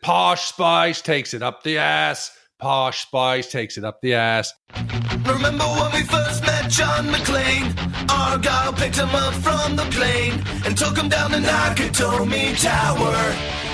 Posh Spice takes it up the ass. Posh Spice takes it up the ass. Remember when we first met John McClane? Argyle picked him up from the plane and took him down to Nakatomi Tower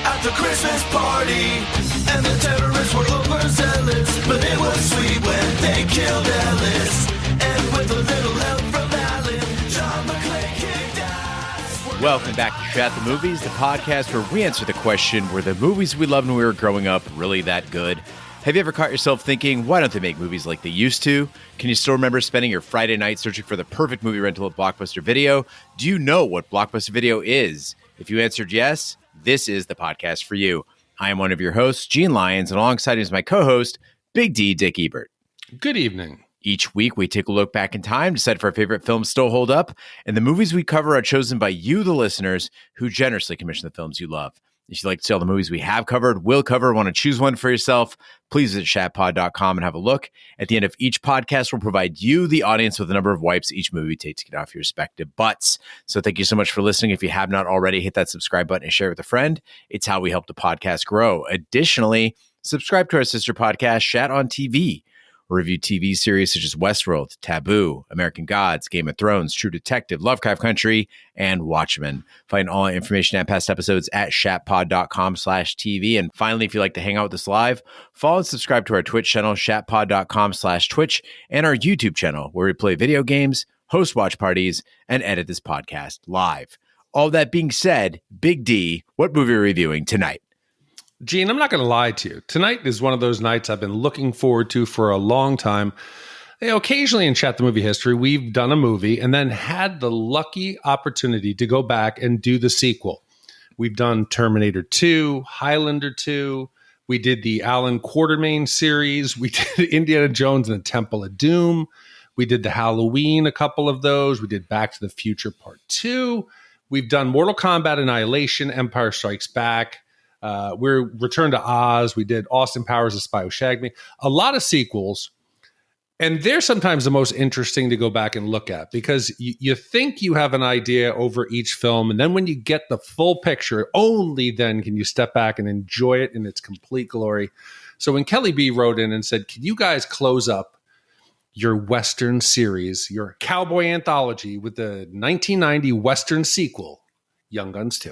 at the Christmas party. And the terrorists were overzealous, but it was sweet when they killed Ellis. And with a little help from Alan, John McClane kicked ass. Welcome back to Shat the Movies, the podcast where we answer the question, were the movies we loved when we were growing up really that good? Have you ever caught yourself thinking, why don't they make movies like they used to? Can you still remember spending your Friday night searching for the perfect movie rental at Blockbuster Video? Do you know what Blockbuster Video is? If you answered yes, this is the podcast for you. I am one of your hosts, Gene Lyons, and alongside me is my co-host, Big D, Dick Ebert. Good evening. Each week, we take a look back in time, decide if our favorite films still hold up, and the movies we cover are chosen by you, the listeners, who generously commission the films you love. If you'd like to see all the movies we have covered, will cover, want to choose one for yourself, please visit shatpod.com and have a look. At the end of each podcast, we'll provide you, the audience, with the number of wipes each movie takes to get off your respective butts. So thank you so much for listening. If you have not already, hit that subscribe button and share with a friend. It's how we help the podcast grow. Additionally, subscribe to our sister podcast, Shat on TV. We review TV series such as Westworld, Taboo, American Gods, Game of Thrones, True Detective, Lovecraft Country, and Watchmen. Find all our information and past episodes at shatpod.com/TV. And finally, if you'd like to hang out with us live, follow and subscribe to our Twitch channel, shatpod.com/Twitch, and our YouTube channel, where we play video games, host watch parties, and edit this podcast live. All that being said, Big D, what movie are we reviewing tonight? Gene, I'm not going to lie to you. Tonight is one of those nights I've been looking forward to for a long time. Occasionally in Chat the Movie history, we've done a movie and then had the lucky opportunity to go back and do the sequel. We've done Terminator 2, Highlander 2. We did the Alan Quatermain series. We did Indiana Jones and the Temple of Doom. We did the Halloween, a couple of those. We did Back to the Future Part 2. We've done Mortal Kombat Annihilation, Empire Strikes Back. We're Return to Oz. We did Austin Powers, The Spy Who Shagged Me. A lot of sequels. And they're sometimes the most interesting to go back and look at because you think you have an idea over each film. And then when you get the full picture, only then can you step back and enjoy it in its complete glory. So when Kelly B wrote in and said, can you guys close up your Western series, your cowboy anthology with the 1990 Western sequel, Young Guns 2?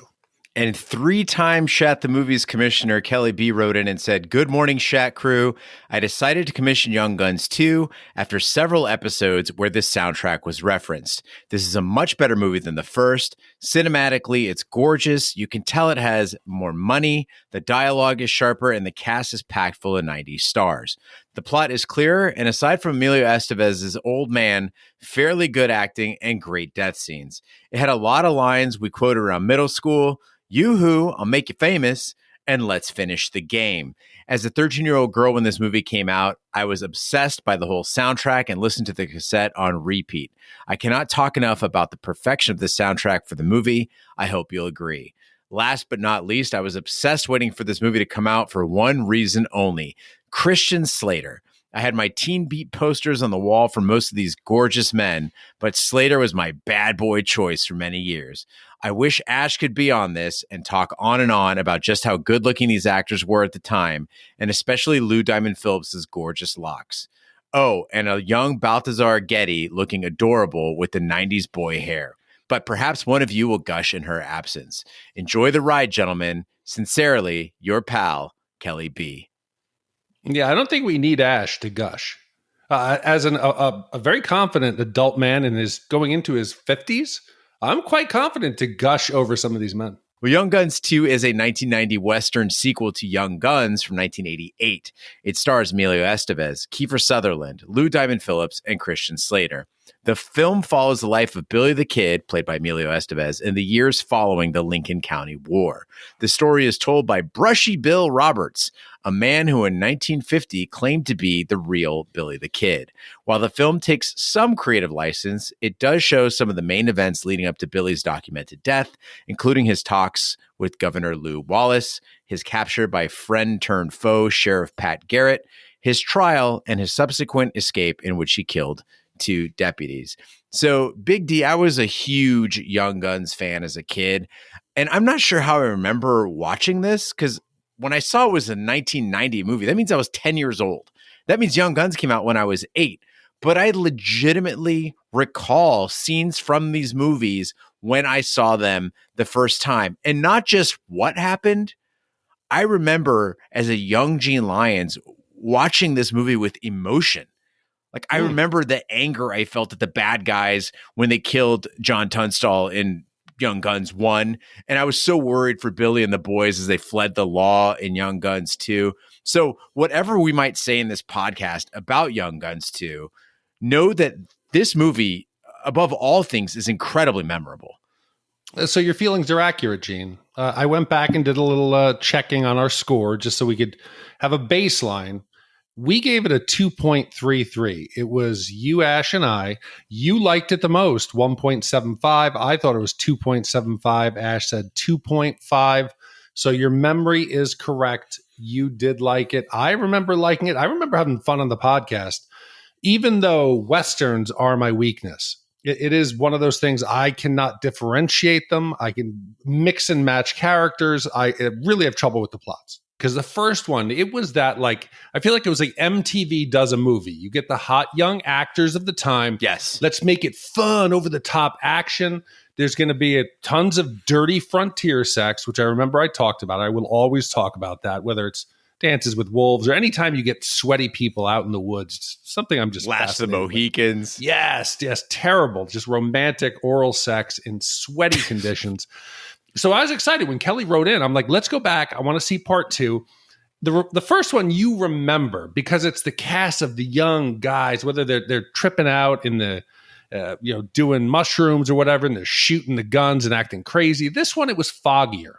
And three-time Shat the Movies commissioner Kelly B wrote in and said, "Good morning, Shat Crew. I decided to commission Young Guns 2 after several episodes where this soundtrack was referenced. This is a much better movie than the first. Cinematically, it's gorgeous. You can tell it has more money. The dialogue is sharper, and the cast is packed full of 90s stars. The plot is clearer, and aside from Emilio Estevez's old man, fairly good acting and great death scenes. It had a lot of lines we quoted around middle school. Yoo-hoo, I'll make you famous, and let's finish the game. As a 13-year-old girl when this movie came out, I was obsessed by the whole soundtrack and listened to the cassette on repeat. I cannot talk enough about the perfection of the soundtrack for the movie. I hope you'll agree. Last but not least, I was obsessed waiting for this movie to come out for one reason only: Christian Slater. I had my Teen Beat posters on the wall for most of these gorgeous men, but Slater was my bad boy choice for many years. I wish Ash could be on this and talk on and on about just how good looking these actors were at the time, and especially Lou Diamond Phillips's gorgeous locks. Oh, and a young Balthazar Getty looking adorable with the 90s boy hair. But perhaps one of you will gush in her absence. Enjoy the ride, gentlemen. Sincerely, your pal, Kelly B. Yeah, I don't think we need Ash to gush. As a very confident adult man and is going into his 50s, I'm quite confident to gush over some of these men. Well, Young Guns 2 is a 1990 Western sequel to Young Guns from 1988. It stars Emilio Estevez, Kiefer Sutherland, Lou Diamond Phillips, and Christian Slater. The film follows the life of Billy the Kid, played by Emilio Estevez, in the years following the Lincoln County War. The story is told by Brushy Bill Roberts, a man who in 1950 claimed to be the real Billy the Kid. While the film takes some creative license, it does show some of the main events leading up to Billy's documented death, including his talks with Governor Lew Wallace, his capture by friend-turned-foe Sheriff Pat Garrett, his trial, and his subsequent escape in which he killed 2 deputies. So, Big D, I was a huge Young Guns fan as a kid, and I'm not sure how I remember watching this because when I saw it was a 1990 movie, that means I was 10 years old. That means Young Guns came out when I was 8. But I legitimately recall scenes from these movies when I saw them the first time. And not just what happened. I remember as a young Gene Lyons watching this movie with emotion. Like, I remember the anger I felt at the bad guys when they killed John Tunstall in Young Guns 1. And I was so worried for Billy and the boys as they fled the law in Young Guns 2. So whatever we might say in this podcast about Young Guns 2, know that this movie, above all things, is incredibly memorable. So your feelings are accurate, Gene. I went back and did a little checking on our score just so we could have a baseline. We gave it a 2.33. It was you, Ash, and I. You liked it the most, 1.75. I thought it was 2.75. Ash said 2.5. So your memory is correct. You did like it. I remember liking it. I remember having fun on the podcast, even though Westerns are my weakness. It is one of those things I cannot differentiate them. I can mix and match characters. I really have trouble with the plots. Because the first one, it was that, like, I feel like it was like MTV does a movie. You get the hot young actors of the time. Yes. Let's make it fun, over the top action. There's going to be tons of dirty frontier sex, which I remember I talked about. I will always talk about that, whether it's Dances with Wolves or anytime you get sweaty people out in the woods. It's something I'm just Last of the Mohicans. With. Yes, terrible. Just romantic oral sex in sweaty conditions. So I was excited when Kelly wrote in. I'm like, let's go back. I want to see part 2. The first one you remember because it's the cast of the young guys, whether they're tripping out in the, doing mushrooms or whatever, and they're shooting the guns and acting crazy. This one, it was foggier.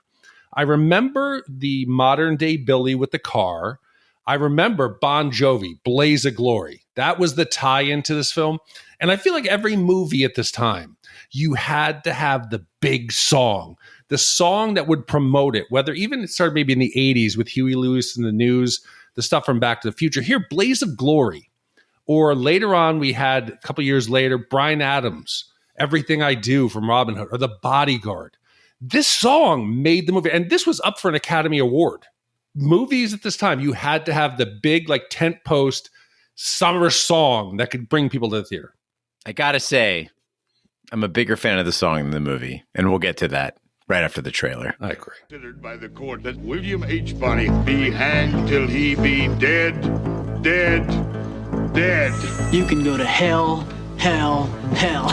I remember the modern day Billy with the car. I remember Bon Jovi, Blaze of Glory. That was the tie-in to this film. And I feel like every movie at this time, you had to have the big song, the song that would promote it, whether even it started maybe in the 80s with Huey Lewis and the News, the stuff from Back to the Future. Here, Blaze of Glory. Or later on, we had a couple years later, Bryan Adams, Everything I Do from Robin Hood, or The Bodyguard. This song made the movie, and this was up for an Academy Award. Movies at this time, you had to have the big, like, tent post summer song that could bring people to the theater. I gotta say, I'm a bigger fan of the song than the movie, and we'll get to that right after the trailer. I agree. Considered by the court that William H. Bonney be hanged till he be dead, dead, dead. You can go to hell, hell, hell.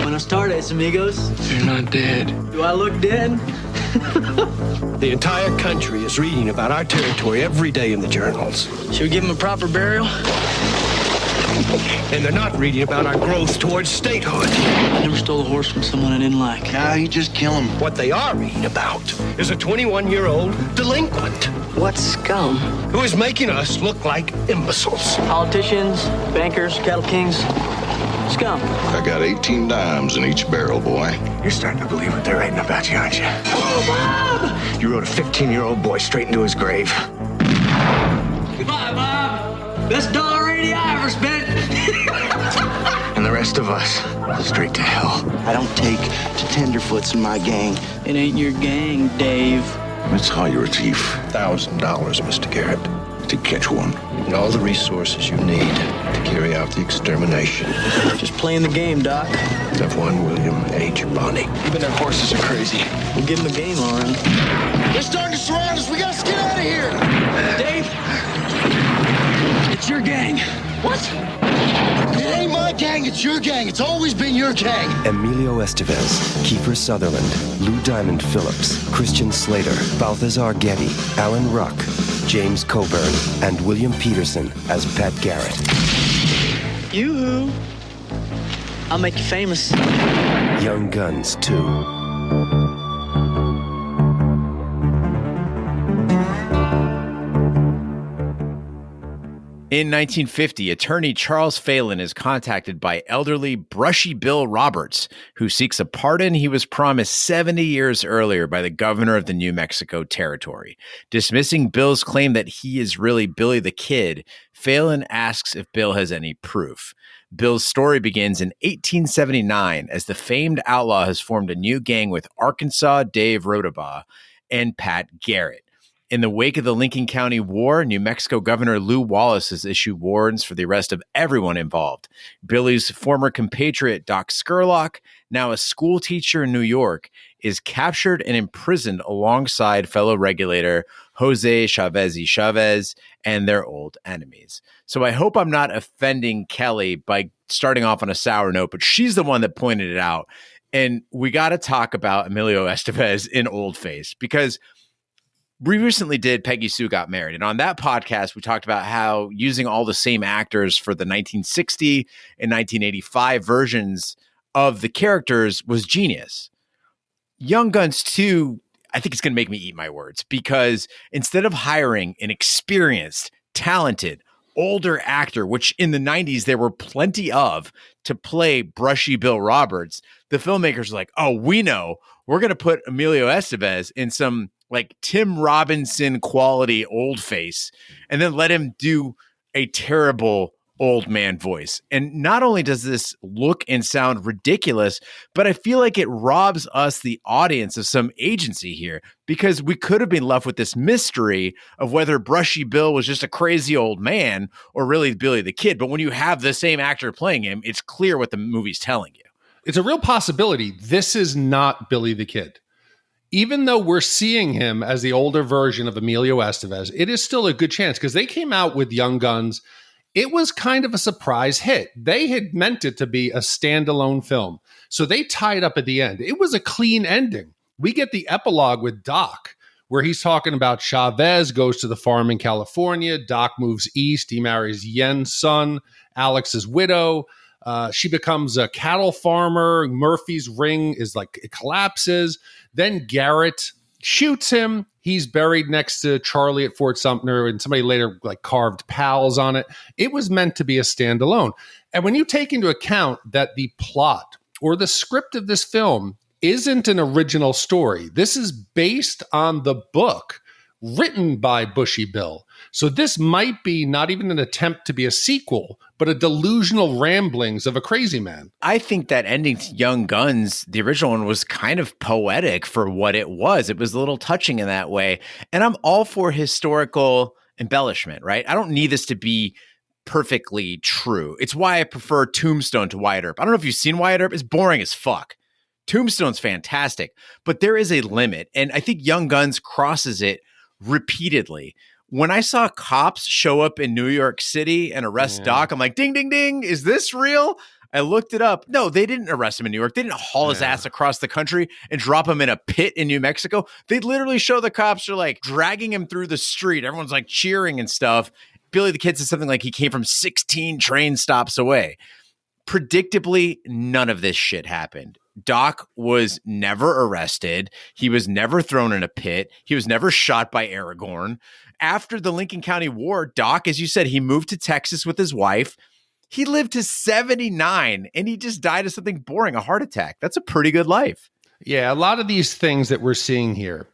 Buenos tardes, amigos. You're not dead. Do I look dead? The entire country is reading about our territory every day in the journals. Should we give him a proper burial? And they're not reading about our growth towards statehood. I never stole a horse from someone I didn't like. Now you just kill him. What they are reading about is a 21-year-old delinquent. What scum? Who is making us look like imbeciles. Politicians, bankers, cattle kings. Scum. I got 18 dimes in each barrel, boy. You're starting to believe what they're writing about you, aren't you? Oh, Bob! You wrote a 15-year-old boy straight into his grave. Goodbye, Bob. Best $1.80 I ever spent. And the rest of us, straight to hell. I don't take to tenderfoots in my gang. It ain't your gang, Dave. Let's hire a thief. $1,000, Mr. Garrett. To catch one. And all the resources you need to carry out the extermination Just playing the game, Doc. of one William H. Bonney. Even their horses are crazy. We'll give him a game, all right. They're starting to surround us. We gotta get out of here. Dave, it's your gang. What? It ain't my gang. It's your gang. It's always been your gang. Emilio Estevez, Kiefer Sutherland, Lou Diamond Phillips, Christian Slater, Balthazar Getty, Alan Ruck, James Coburn, and William Petersen as Pat Garrett. Yoo-hoo. I'll make you famous. Young Guns 2. In 1950, attorney Charles Phelan is contacted by elderly Brushy Bill Roberts, who seeks a pardon he was promised 70 years earlier by the governor of the New Mexico Territory. Dismissing Bill's claim that he is really Billy the Kid, Phelan asks if Bill has any proof. Bill's story begins in 1879 as the famed outlaw has formed a new gang with Arkansas Dave Rodabaugh and Pat Garrett. In the wake of the Lincoln County War, New Mexico Governor Lew Wallace has issued warrants for the arrest of everyone involved. Billy's former compatriot, Doc Scurlock, now a school teacher in New York, is captured and imprisoned alongside fellow regulator Jose Chavez y Chavez and their old enemies. So I hope I'm not offending Kelly by starting off on a sour note, but she's the one that pointed it out. And we got to talk about Emilio Estevez in Old Face, because we recently did Peggy Sue Got Married. And on that podcast, we talked about how using all the same actors for the 1960 and 1985 versions of the characters was genius. Young Guns 2, I think it's going to make me eat my words, because instead of hiring an experienced, talented, older actor, which in the 90s there were plenty of, to play Brushy Bill Roberts, the filmmakers were like, oh, we know. We're going to put Emilio Estevez in some like Tim Robinson quality old face, and then let him do a terrible old man voice. And not only does this look and sound ridiculous, but I feel like it robs us, the audience, of some agency here, because we could have been left with this mystery of whether Brushy Bill was just a crazy old man or really Billy the Kid. But when you have the same actor playing him, it's clear what the movie's telling you. It's a real possibility. This is not Billy the Kid. Even though we're seeing him as the older version of Emilio Estevez, it is still a good chance, because they came out with Young Guns. It was kind of a surprise hit. They had meant it to be a standalone film, so they tied up at the end. It was a clean ending. We get the epilogue with Doc, where he's talking about Chavez goes to the farm in California. Doc moves east. He marries Yen's son, Alex's widow. She becomes a cattle farmer. Murphy's ring is like, it collapses. Then Garrett shoots him. He's buried next to Charlie at Fort Sumter, and somebody later like carved pals on it. It was meant to be a standalone. And when you take into account that the plot or the script of this film isn't an original story, this is based on the book written by Bushy Bill. So this might be not even an attempt to be a sequel, but a delusional ramblings of a crazy man. I think that ending to Young Guns, the original one, was kind of poetic for what it was. It was a little touching in that way. And I'm all for historical embellishment, right? I don't need this to be perfectly true. It's why I prefer Tombstone to Wyatt Earp. I don't know if you've seen Wyatt Earp. It's boring as fuck. Tombstone's fantastic, but there is a limit. And I think Young Guns crosses it repeatedly. When I saw cops show up in New York City and arrest Doc, I'm like, ding, ding, ding. Is this real? I looked it up. No, they didn't arrest him in New York. They didn't haul his ass across the country and drop him in a pit in New Mexico. They literally show the cops are like dragging him through the street. Everyone's like cheering and stuff. Billy the Kid said something like he came from 16 train stops away. Predictably, none of this shit happened. Doc was never arrested. He was never thrown in a pit. He was never shot by Aragorn. After the Lincoln County War, Doc, as you said, he moved to Texas with his wife. He lived to 79, and he just died of something boring, a heart attack. That's a pretty good life. Yeah, a lot of these things that we're seeing here,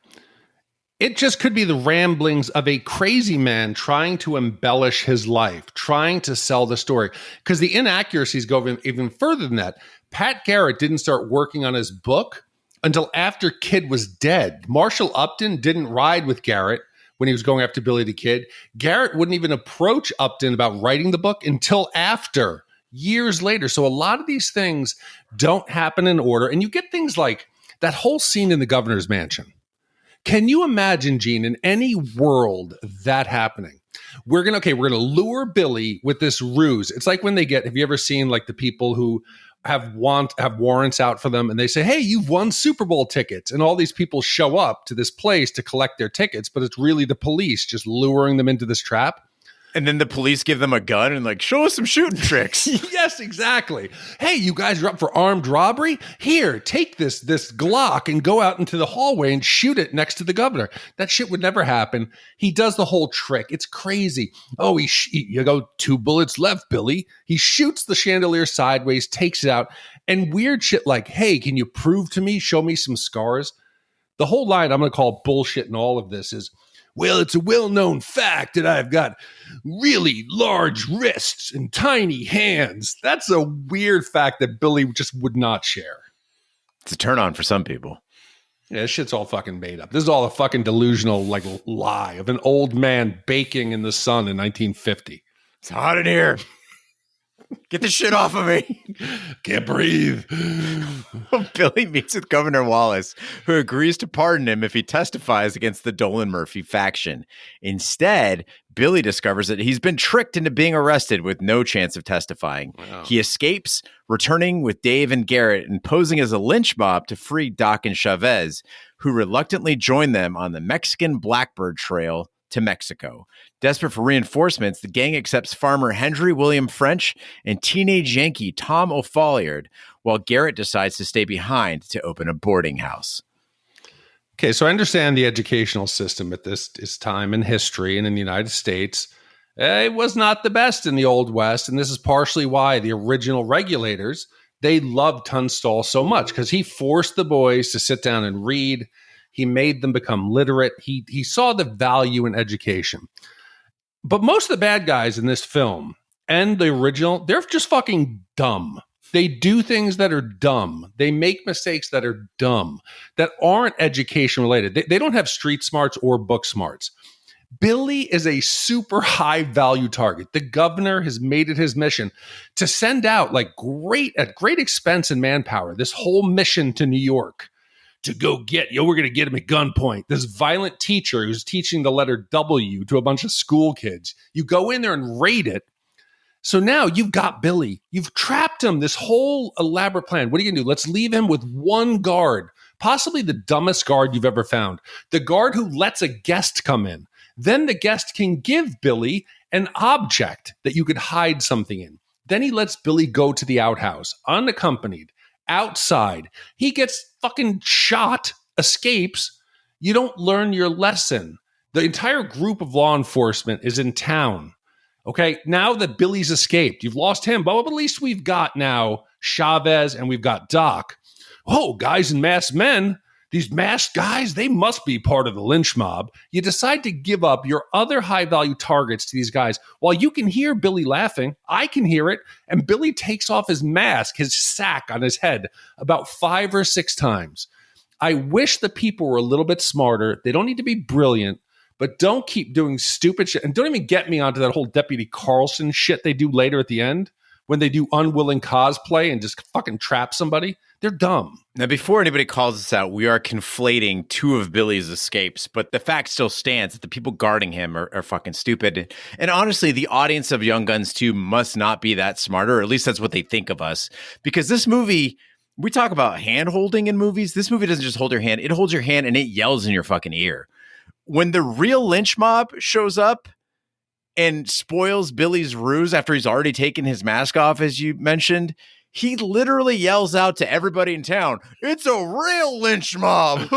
it just could be the ramblings of a crazy man trying to embellish his life, trying to sell the story. Because the inaccuracies go even further than that. Pat Garrett didn't start working on his book until after Kid was dead. Marshall Upton didn't ride with Garrett when he was going after Billy the Kid. Garrett wouldn't even approach Upton about writing the book until after, years later. So a lot of these things don't happen in order. And you get things like that whole scene in the governor's mansion. Can you imagine, Gene, in any world that happening? We're gonna lure Billy with this ruse. It's like when they get, have you ever seen like the people who have warrants out for them and they say, hey, you've won Super Bowl tickets, and all these people show up to this place to collect their tickets, but it's really the police just luring them into this trap? And then the police give them a gun and like, show us some shooting tricks. Yes, exactly. Hey, you guys are up for armed robbery? Here, take this Glock and go out into the hallway and shoot it next to the governor. That shit would never happen. He does the whole trick. It's crazy. Oh, you go 2 bullets left, Billy. He shoots the chandelier sideways, takes it out, and weird shit like, hey, can you prove to me, show me some scars? The whole line I'm going to call bullshit in all of this is, well, it's a well-known fact that I've got really large wrists and tiny hands. That's a weird fact that Billy just would not share. It's a turn on for some people. Yeah, this shit's all fucking made up. This is all a fucking delusional like lie of an old man baking in the sun in 1950. It's hot in here. Get this shit off of me. Can't breathe. Billy meets with Governor Wallace, who agrees to pardon him if he testifies against the Dolan Murphy faction. Instead, Billy discovers that he's been tricked into being arrested with no chance of testifying. Wow. He escapes, returning with Dave and Garrett and posing as a lynch mob to free Doc and Chavez, who reluctantly join them on the Mexican Blackbird Trail to Mexico. Desperate for reinforcements, the gang accepts farmer Henry William French and teenage Yankee Tom O'Folliard, while Garrett decides to stay behind to open a boarding house. Okay, so I understand the educational system at this time in history and in the United States. It was not the best in the Old West, and this is partially why the original regulators, they loved Tunstall so much, because he forced the boys to sit down and read. He made them become literate. He saw the value in education. But most of the bad guys in this film and the original, they're just fucking dumb. They do things that are dumb. They make mistakes that are dumb, that aren't education related. They don't have street smarts or book smarts. Billy is a super high value target. The governor has made it his mission to send out at great expense and manpower, this whole mission to New York to go get, we're going to get him at gunpoint. This violent teacher who's teaching the letter W to a bunch of school kids. You go in there and raid it. So now you've got Billy. You've trapped him, this whole elaborate plan. What are you going to do? Let's leave him with one guard, possibly the dumbest guard you've ever found. The guard who lets a guest come in. Then the guest can give Billy an object that you could hide something in. Then he lets Billy go to the outhouse, unaccompanied, outside. He gets fucking shot, escapes. You don't learn your lesson. The entire group of law enforcement is in town. Okay, now that Billy's escaped, you've lost him, but at least we've got now Chavez and we've got Doc. Oh, guys and masked men, these masked guys, they must be part of the lynch mob. You decide to give up your other high-value targets to these guys. While you can hear Billy laughing, I can hear it, and Billy takes off his mask, his sack on his head, about 5 or 6 times. I wish the people were a little bit smarter. They don't need to be brilliant, but don't keep doing stupid shit. And don't even get me onto that whole Deputy Carlson shit they do later at the end when they do unwilling cosplay and just fucking trap somebody. They're dumb. Now, before anybody calls us out, we are conflating 2 of Billy's escapes, but the fact still stands that the people guarding him are fucking stupid. And honestly, the audience of Young Guns 2 must not be that smart, or at least that's what they think of us. Because this movie, we talk about hand-holding in movies. This movie doesn't just hold your hand. It holds your hand and it yells in your fucking ear. When the real lynch mob shows up and spoils Billy's ruse after he's already taken his mask off, as you mentioned, he literally yells out to everybody in town, "It's a real lynch mob."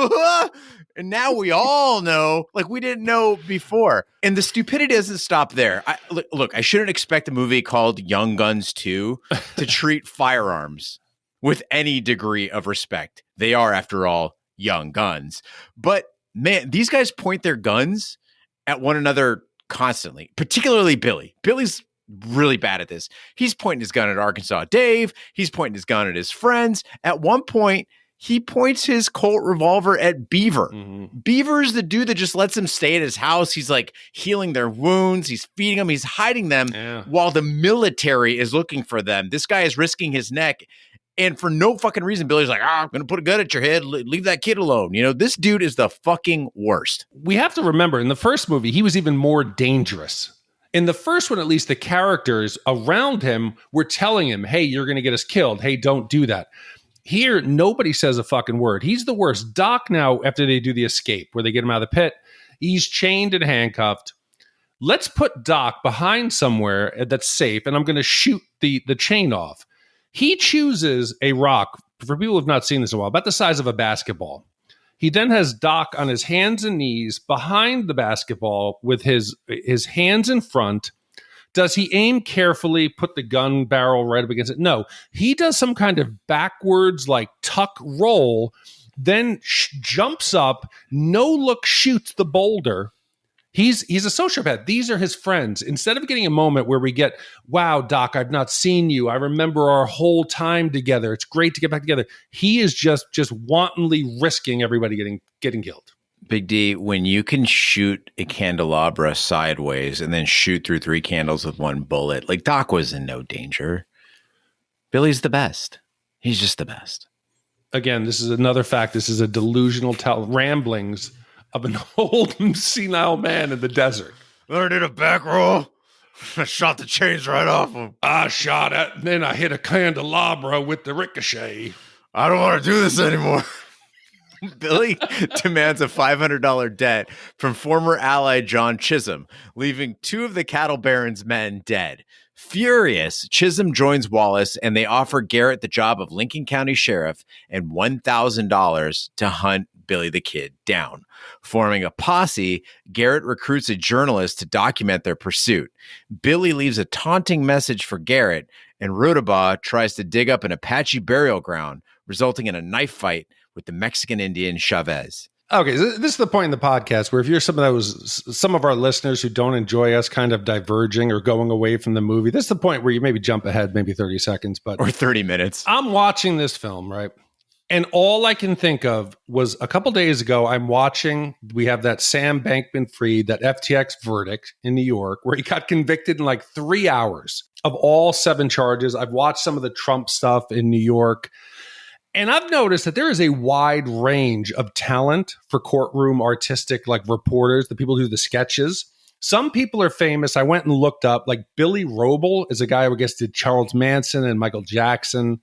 And now we all know, like we didn't know before. And the stupidity doesn't stop there. Look, I shouldn't expect a movie called Young Guns 2 to treat firearms with any degree of respect. They are, after all, young guns. But man, these guys point their guns at one another constantly, particularly Billy. Billy's really bad at this. He's pointing his gun at Arkansas Dave. He's pointing his gun at his friends. At one point, he points his Colt revolver at Beaver. Mm-hmm. Beaver's the dude that just lets him stay at his house. He's like healing their wounds. He's feeding them. He's hiding them while the military is looking for them. This guy is risking his neck. And for no fucking reason, Billy's like, I'm going to put a gun at your head. Leave that kid alone. You know, this dude is the fucking worst. We have to remember, in the first movie, he was even more dangerous. In the first one, at least, the characters around him were telling him, hey, you're going to get us killed. Hey, don't do that. Here, nobody says a fucking word. He's the worst. Doc now, after they do the escape, where they get him out of the pit, he's chained and handcuffed. let's put Doc behind somewhere that's safe, and I'm going to shoot the chain off. He chooses a rock, for people who have not seen this in a while, about the size of a basketball. He then has Doc on his hands and knees behind the basketball with his hands in front. Does he aim carefully, put the gun barrel right up against it? No. He does some kind of backwards, like tuck roll, then jumps up, no look shoots the boulder. He's a sociopath. These are his friends. Instead of getting a moment where we get, wow, Doc, I've not seen you. I remember our whole time together. It's great to get back together. He is just wantonly risking everybody getting killed. Big D, when you can shoot a candelabra sideways and then shoot through 3 candles with 1 bullet, like Doc was in no danger. Billy's the best. He's just the best. Again, this is another fact. This is a delusional ramblings of an old senile man in the desert. I did a back roll. I shot the chains right off him. I shot it, and then I hit a candelabra with the ricochet. I don't want to do this anymore. Billy demands a $500 debt from former ally John Chisholm, leaving 2 of the cattle baron's men dead. Furious, Chisholm joins Wallace, and they offer Garrett the job of Lincoln County Sheriff and $1,000 to hunt Billy the Kid down. Forming a posse, Garrett recruits a journalist to document their pursuit. Billy leaves a taunting message for Garrett, and Rudabaugh tries to dig up an Apache burial ground, resulting in a knife fight with the Mexican Indian Chavez. Okay, so this is the point in the podcast where if you're some of our listeners who don't enjoy us kind of diverging or going away from the movie, this is the point where you maybe jump ahead maybe 30 seconds. Or 30 minutes. I'm watching this film, right? And all I can think of was a couple days ago, we have that Sam Bankman-Fried, that FTX verdict in New York, where he got convicted in like 3 hours of all 7 charges. I've watched some of the Trump stuff in New York. And I've noticed that there is a wide range of talent for courtroom artistic, like reporters, the people who do the sketches. Some people are famous. I went and looked up, like Billy Roble is a guy who I guess did Charles Manson and Michael Jackson.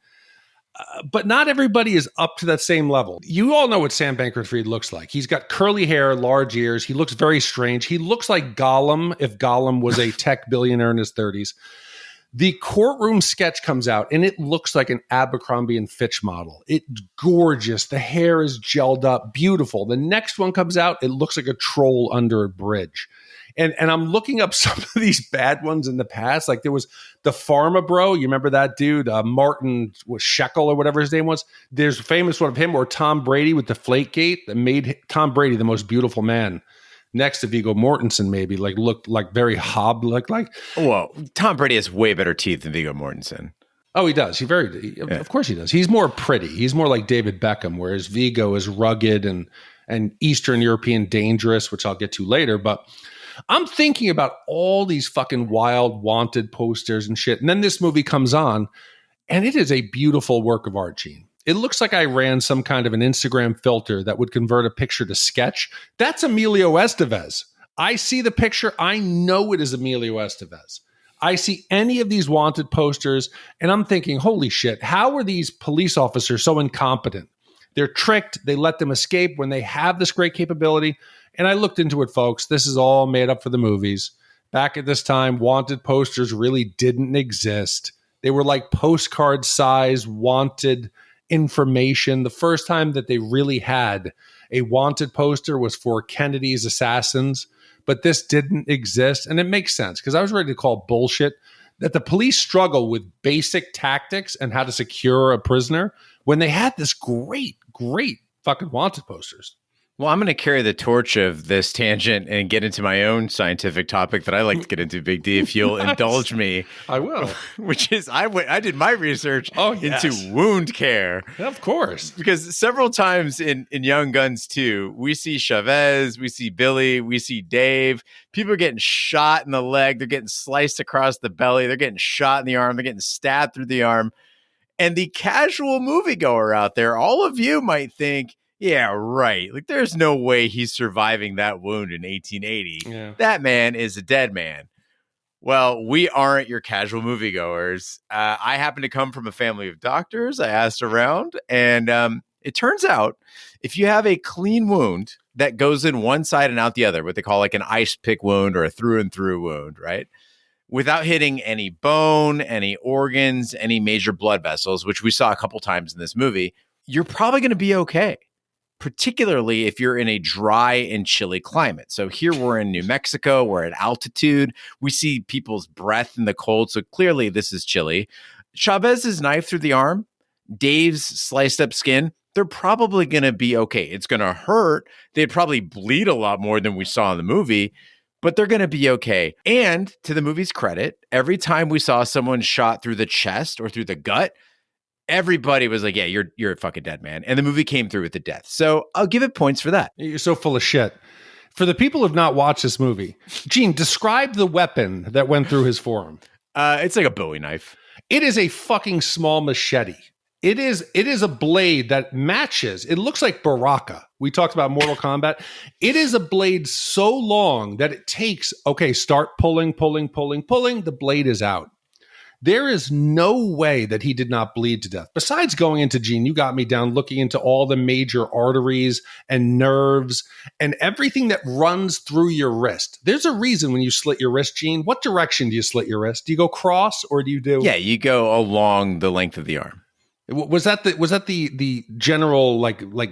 But not everybody is up to that same level. You all know what Sam Bankman-Fried looks like. He's got curly hair, large ears. He looks very strange. He looks like Gollum if Gollum was a tech billionaire in his 30s. The courtroom sketch comes out, and it looks like an Abercrombie and Fitch model. It's gorgeous. The hair is gelled up, beautiful. The next one comes out, it looks like a troll under a bridge. And I'm looking up some of these bad ones in the past. Like there was the Pharma Bro. You remember that dude, Martin was Shekel or whatever his name was? There's a famous one of him, or Tom Brady with Deflategate that made Tom Brady the most beautiful man. Next to Viggo Mortensen, maybe looked like very like. Whoa, Tom Brady has way better teeth than Viggo Mortensen. Oh, he does. Of course he does. He's more pretty. He's more like David Beckham, whereas Viggo is rugged and Eastern European dangerous, which I'll get to later. But I'm thinking about all these fucking wild wanted posters and shit. And then this movie comes on, and it is a beautiful work of art, Gene. It looks like I ran some kind of an Instagram filter that would convert a picture to sketch. That's Emilio Estevez. I see the picture. I know it is Emilio Estevez. I see any of these wanted posters, and I'm thinking, holy shit, how are these police officers so incompetent? They're tricked. They let them escape when they have this great capability. And I looked into it, folks. This is all made up for the movies. Back at this time, wanted posters really didn't exist. They were like postcard size wanted information. The first time that they really had a wanted poster was for Kennedy's assassins, but this didn't exist. And it makes sense because I was ready to call bullshit that the police struggle with basic tactics and how to secure a prisoner when they had this great fucking wanted posters. Well, I'm going to carry the torch of this tangent and get into my own scientific topic that I like to get into, Big D, if you'll indulge me. I will. Which is, I did my research into wound care. Of course. Because several times in Young Guns 2, we see Chavez, we see Billy, we see Dave. People are getting shot in the leg. They're getting sliced across the belly. They're getting shot in the arm. They're getting stabbed through the arm. And the casual moviegoer out there, all of you might think, yeah, right. Like, there's no way he's surviving that wound in 1880. Yeah. That man is a dead man. Well, we aren't your casual moviegoers. I happen to come from a family of doctors. I asked around, and it turns out if you have a clean wound, that goes in one side and out the other, what they call like an ice pick wound or a through and through wound, right? Without hitting any bone, any organs, any major blood vessels, which we saw a couple times in this movie, you're probably going to be okay, particularly if you're in a dry and chilly climate. So here we're in New Mexico, we're at altitude, we see people's breath in the cold, so clearly this is chilly. Chavez's knife through the arm, Dave's sliced up skin, they're probably going to be okay. It's going to hurt. They'd probably bleed a lot more than we saw in the movie, but they're going to be okay. And to the movie's credit, every time we saw someone shot through the chest or through the gut, everybody was like, yeah, you're a fucking dead man. And the movie came through with the death. So I'll give it points for that. You're so full of shit. For the people who have not watched this movie, Gene, describe the weapon that went through his forearm. It's like a Bowie knife. It is a fucking small machete. It is a blade that matches. It looks like Baraka. We talked about Mortal Kombat. It is a blade so long that it takes, start pulling. The blade is out. There is no way that he did not bleed to death. Besides going into, Gene, you got me down looking into all the major arteries and nerves and everything that runs through your wrist. There's a reason when you slit your wrist, Gene. What direction do you slit your wrist? Do you go cross or do you do? Yeah, you go along the length of the arm. Was that the general like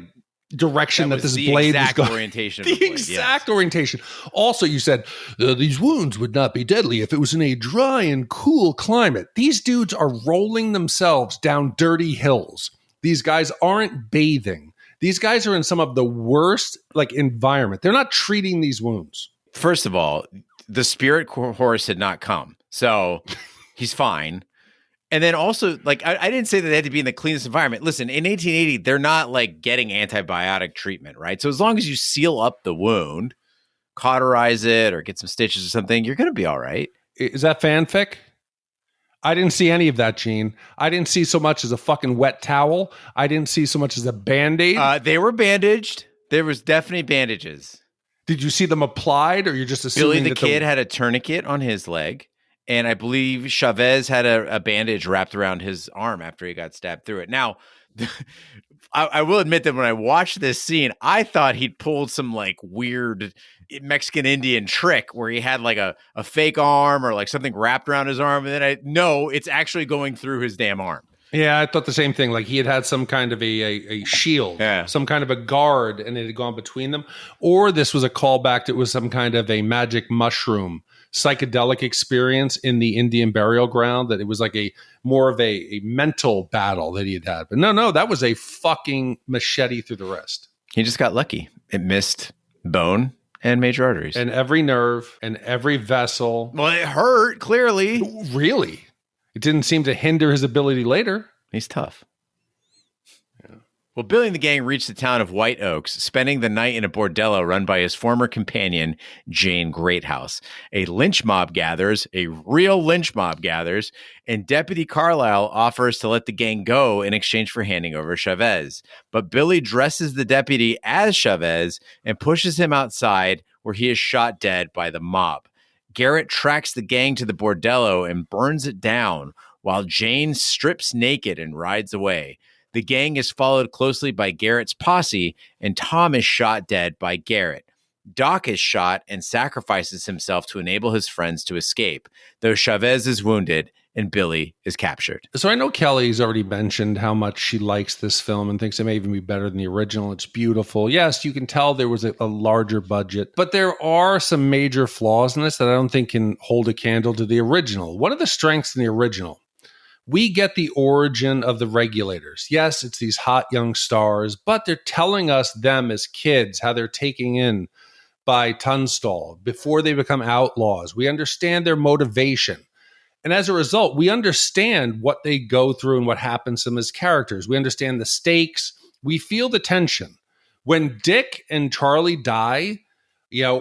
direction that this blade was going? Orientation the exact orientation. Also, you said these wounds would not be deadly if it was in a dry and cool climate. These dudes are rolling themselves down dirty hills. These guys aren't bathing. These guys are in some of the worst environment. They're not treating these wounds. First of all, the spirit horse had not come, so he's fine. And then also, I didn't say that they had to be in the cleanest environment. Listen, in 1880, they're not getting antibiotic treatment, right? So as long as you seal up the wound, cauterize it, or get some stitches or something, you're going to be all right. Is that fanfic? I didn't see any of that, Gene. I didn't see so much as a fucking wet towel. I didn't see so much as a Band-Aid. They were bandaged. There was definitely bandages. Did you see them applied, or you're just assuming Billy the Kid had a tourniquet on his leg. And I believe Chavez had a bandage wrapped around his arm after he got stabbed through it. Now, I will admit that when I watched this scene, I thought he'd pulled some weird Mexican Indian trick where he had a fake arm or something wrapped around his arm. And then no, it's actually going through his damn arm. Yeah, I thought the same thing. He had some kind of a shield, some kind of a guard, and it had gone between them. Or this was a callback to it was some kind of a magic mushroom psychedelic experience in the Indian burial ground, that it was more of a mental battle that he had. But no, that was a fucking machete through the wrist. He just got lucky. It missed bone and major arteries. And every nerve and every vessel. Well, it hurt, clearly. Really? It didn't seem to hinder his ability later. He's tough. Well, Billy and the gang reached the town of White Oaks, spending the night in a bordello run by his former companion, Jane Greathouse. A lynch mob gathers, a real lynch mob gathers, and Deputy Carlisle offers to let the gang go in exchange for handing over Chavez. But Billy dresses the deputy as Chavez and pushes him outside, where he is shot dead by the mob. Garrett tracks the gang to the bordello and burns it down, while Jane strips naked and rides away. The gang is followed closely by Garrett's posse, and Tom is shot dead by Garrett. Doc is shot and sacrifices himself to enable his friends to escape, though Chavez is wounded and Billy is captured. So I know Kelly's already mentioned how much she likes this film and thinks it may even be better than the original. It's beautiful. Yes, you can tell there was a larger budget, but there are some major flaws in this that I don't think can hold a candle to the original. One of the strengths in the original, we get the origin of the Regulators. Yes, it's these hot young stars, but they're telling us them as kids, how they're taken in by Tunstall before they become outlaws. We understand their motivation. And as a result, we understand what they go through and what happens to them as characters. We understand the stakes. We feel the tension. When Dick and Charlie die,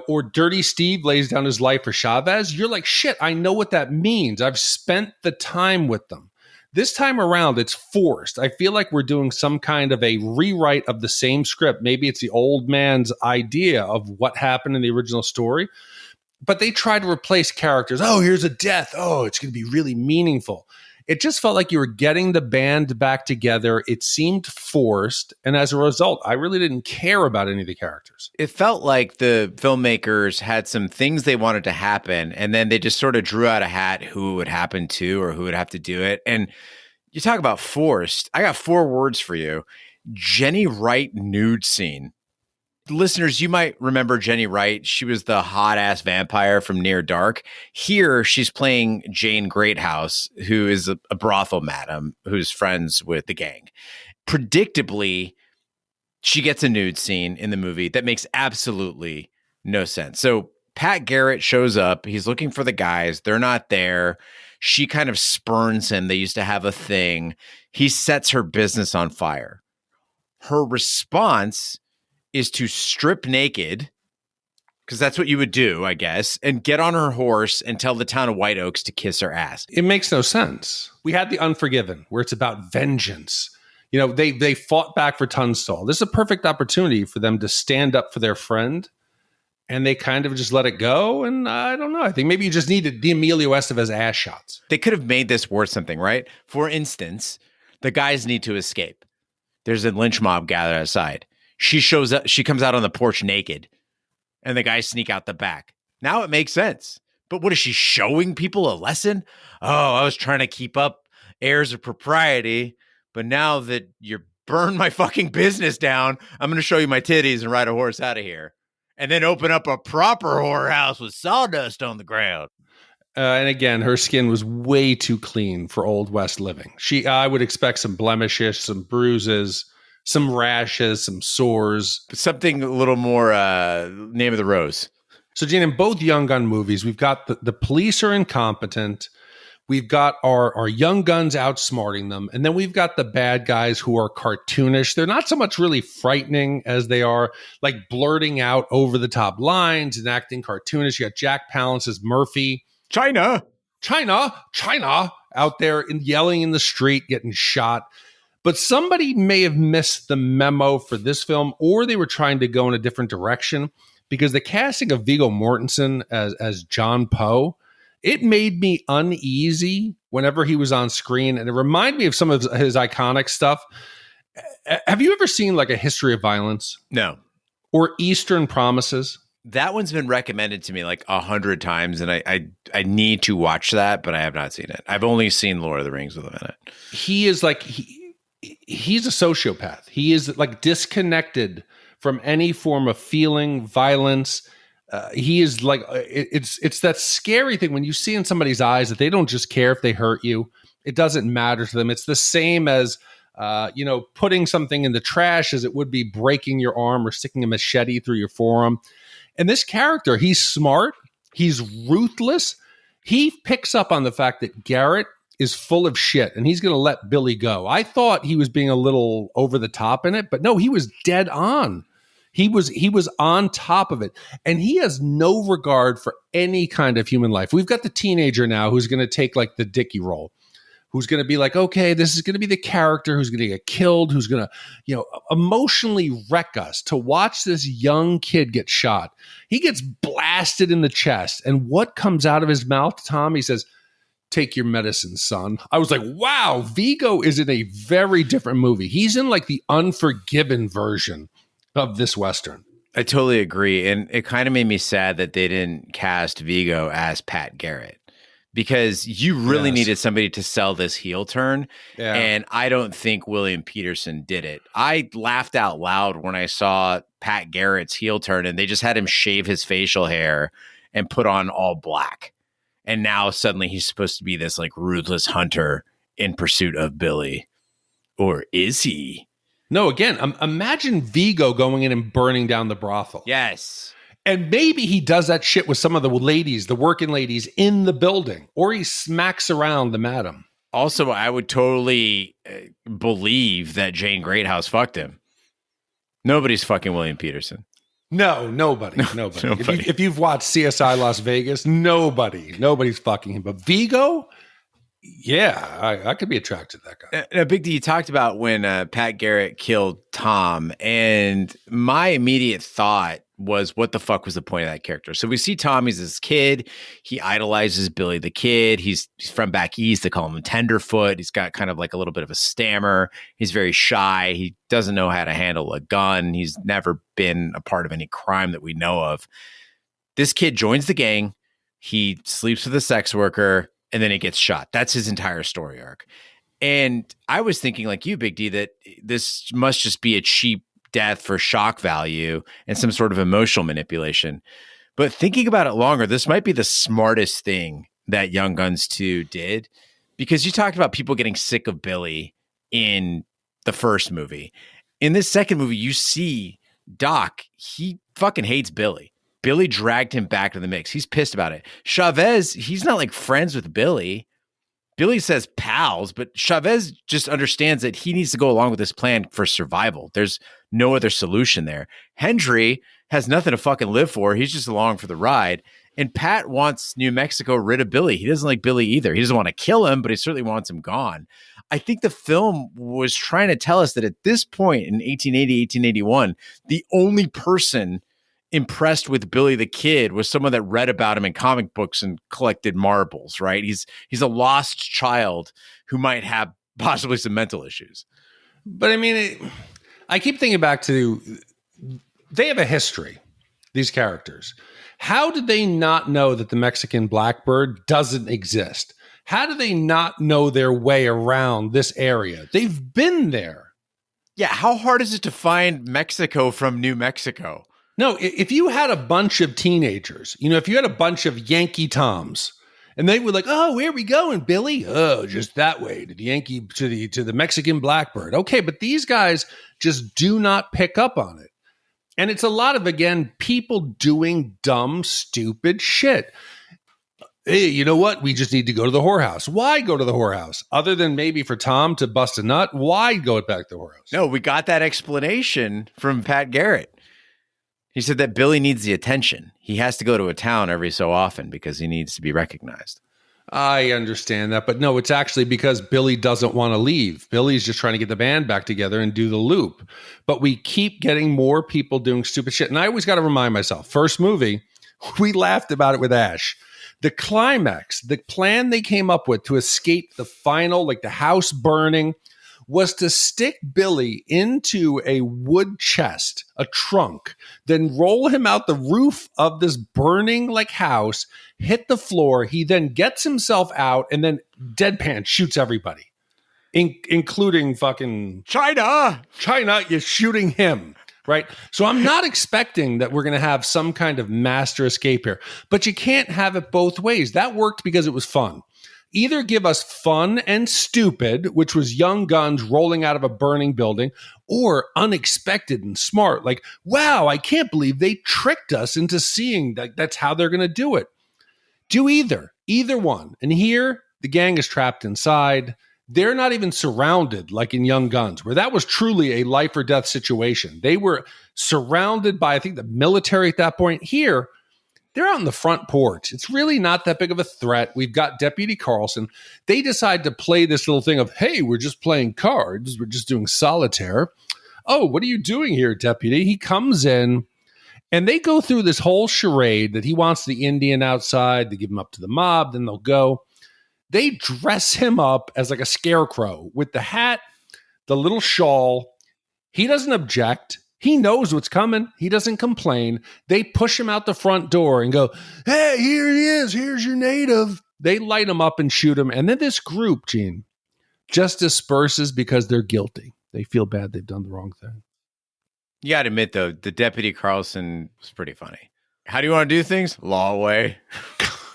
or Dirty Steve lays down his life for Chavez, you're like, shit, I know what that means. I've spent the time with them. This time around, it's forced. I feel like we're doing some kind of a rewrite of the same script. Maybe it's the old man's idea of what happened in the original story, but they try to replace characters. Oh, here's a death. Oh, it's going to be really meaningful. It just felt like you were getting the band back together. It seemed forced. And as a result, I really didn't care about any of the characters. It felt like the filmmakers had some things they wanted to happen, and then they just sort of drew out a hat who it would happen to or who would have to do it. And you talk about forced. I got 4 words for you. Jenny Wright nude scene. Listeners, you might remember Jenny Wright. She was the hot-ass vampire from Near Dark. Here, she's playing Jane Greathouse, who is a brothel madam who's friends with the gang. Predictably, she gets a nude scene in the movie that makes absolutely no sense. So Pat Garrett shows up. He's looking for the guys. They're not there. She kind of spurns him. They used to have a thing. He sets her business on fire. Her response is to strip naked, because that's what you would do, I guess, and get on her horse and tell the town of White Oaks to kiss her ass. It makes no sense. We had The Unforgiven, where it's about vengeance. You know, they fought back for Tunstall. This is a perfect opportunity for them to stand up for their friend, and they kind of just let it go. And I don't know. I think maybe you just needed the Emilio Estevez ass shots. They could have made this worth something, right? For instance, the guys need to escape. There's a lynch mob gathered outside. She shows up. She comes out on the porch naked, and the guys sneak out the back. Now it makes sense. But what is she showing people a lesson? Oh, I was trying to keep up airs of propriety, but now that you burned my fucking business down, I'm going to show you my titties and ride a horse out of here, and then open up a proper whorehouse with sawdust on the ground. And again, her skin was way too clean for Old West living. I would expect some blemishes, some bruises, some rashes, some sores. Something a little more Name of the Rose. So, Gene, in both Young Gun movies, we've got the police are incompetent. We've got our young guns outsmarting them. And then we've got the bad guys who are cartoonish. They're not so much really frightening as they are like blurting out over the top lines and acting cartoonish. You got Jack Palance as Murphy. China out there and yelling in the street, getting shot. But somebody may have missed the memo for this film, or they were trying to go in a different direction, because the casting of Viggo Mortensen as John Poe, it made me uneasy whenever he was on screen. And it reminded me of some of his iconic stuff. Have you ever seen like A History of Violence? No. Or Eastern Promises? That one's been recommended to me like 100 times, and I need to watch that, but I have not seen it. I've only seen Lord of the Rings with him in it. He is like, he's a sociopath. He is like disconnected from any form of feeling, violence. He is like, it's that scary thing when you see in somebody's eyes that they don't just care if they hurt you. It doesn't matter to them. It's the same as, putting something in the trash as it would be breaking your arm or sticking a machete through your forearm. And this character, he's smart. He's ruthless. He picks up on the fact that Garrett is full of shit and he's going to let Billy go. I thought he was being a little over the top in it, but no, he was dead on. He was on top of it. And he has no regard for any kind of human life. We've got the teenager now who's going to take like the Dickie role, who's going to be like, okay, this is going to be the character who's going to get killed, who's going to, emotionally wreck us. To watch this young kid get shot, he gets blasted in the chest. And what comes out of his mouth, Tom? He says, "Take your medicine, son." I was like, wow, Viggo is in a very different movie. He's in like the Unforgiven version of this Western. I totally agree. And it kind of made me sad that they didn't cast Viggo as Pat Garrett, because you really needed somebody to sell this heel turn. Yeah. And I don't think William Petersen did it. I laughed out loud when I saw Pat Garrett's heel turn and they just had him shave his facial hair and put on all black. And now suddenly he's supposed to be this like ruthless hunter in pursuit of Billy. Or is he? No, again, imagine Viggo going in and burning down the brothel. Yes. And maybe he does that shit with some of the ladies, the working ladies in the building, or he smacks around the madam. Also, I would totally believe that Jane Greathouse fucked him. Nobody's fucking William Petersen. No, nobody. If you've watched CSI Las Vegas, nobody's fucking him. But Viggo, yeah, I could be attracted to that guy. Now, Big D, you talked about when Pat Garrett killed Tom, and my immediate thought was what the fuck was the point of that character? So we see Tommy's this kid. He idolizes Billy the Kid. He's from back east. They call him Tenderfoot. He's got kind of like a little bit of a stammer. He's very shy. He doesn't know how to handle a gun. He's never been a part of any crime that we know of. This kid joins the gang. He sleeps with a sex worker, and then he gets shot. That's his entire story arc. And I was thinking, like you, Big D, that this must just be a cheap death for shock value and some sort of emotional manipulation. But thinking about it longer, this might be the smartest thing that Young Guns 2 did, because you talked about people getting sick of Billy in the first movie. In this second movie, you see Doc, he fucking hates Billy. Billy dragged him back to the mix. He's pissed about it. Chavez, he's not like friends with Billy. Billy says pals, but Chavez just understands that he needs to go along with this plan for survival. There's no other solution there. Hendry has nothing to fucking live for. He's just along for the ride. And Pat wants New Mexico rid of Billy. He doesn't like Billy either. He doesn't want to kill him, but he certainly wants him gone. I think the film was trying to tell us that at this point in 1880, 1881, the only person impressed with Billy the Kid was someone that read about him in comic books and collected marbles, right? He's a lost child who might have possibly some mental issues. But I mean, I keep thinking back to, they have a history, these characters. How did they not know that the Mexican blackbird doesn't exist? How do they not know their way around this area? They've been there. Yeah, how hard is it to find Mexico from New Mexico? No, if you had a bunch of teenagers, if you had a bunch of Yankee Toms, and they were like, "Oh, where are we going, Billy? Oh, just that way to the Yankee to the Mexican blackbird." Okay, but these guys just do not pick up on it. And it's a lot of, again, people doing dumb, stupid shit. Hey, you know what? We just need to go to the whorehouse. Why go to the whorehouse? Other than maybe for Tom to bust a nut, why go back to the whorehouse? No, we got that explanation from Pat Garrett. He said that Billy needs the attention. He has to go to a town every so often because he needs to be recognized. I understand that, but no, it's actually because Billy doesn't want to leave. Billy's just trying to get the band back together and do the loop. But we keep getting more people doing stupid shit. And I always got to remind myself, first movie, we laughed about it with Ash. The climax, the plan they came up with to escape the final, like the house burning, was to stick Billy into a wood chest, a trunk, then roll him out the roof of this burning like house, hit the floor. He then gets himself out and then deadpan shoots everybody, including fucking China. You're shooting him. Right. So I'm not expecting that we're going to have some kind of master escape here, but you can't have it both ways. That worked because it was fun. Either give us fun and stupid, which was Young Guns rolling out of a burning building, or unexpected and smart. Like, wow, I can't believe they tricked us into seeing that that's how they're going to do it. Do either one. And here the gang is trapped inside. They're not even surrounded like in Young Guns, where that was truly a life or death situation. They were surrounded by, I think, the military at that point. Here, they're out on the front porch. It's really not that big of a threat. We've got Deputy Carlson. They decide to play this little thing of, hey, we're just playing cards. We're just doing solitaire. Oh, what are you doing here, Deputy? He comes in, and they go through this whole charade that he wants the Indian outside. They give him up to the mob. Then they'll go. They dress him up as like a scarecrow with the hat, the little shawl. He doesn't object. He knows what's coming. He doesn't complain. They push him out the front door and go, hey, here he is. Here's your native. They light him up and shoot him. And then this group, Gene, just disperses because they're guilty. They feel bad they've done the wrong thing. You got to admit, though, the Deputy Carlson was pretty funny. How do you want to do things? Law way.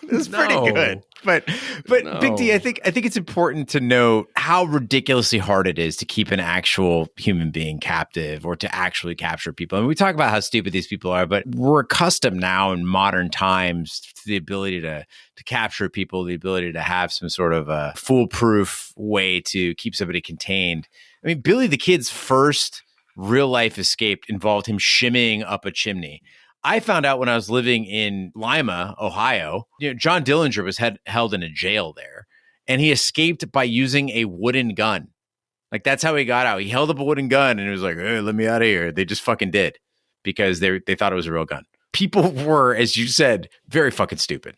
It's pretty good. But no. Big D, I think it's important to note how ridiculously hard it is to keep an actual human being captive or to actually capture people. And we talk about how stupid these people are, but we're accustomed now in modern times to the ability to capture people, the ability to have some sort of a foolproof way to keep somebody contained. I mean, Billy the Kid's first real life escape involved him shimmying up a chimney. I found out when I was living in Lima, Ohio, John Dillinger was held in a jail there, and he escaped by using a wooden gun. Like, that's how he got out. He held up a wooden gun, and he was like, hey, let me out of here. They just fucking did. because they thought it was a real gun. People were, as you said, very fucking stupid.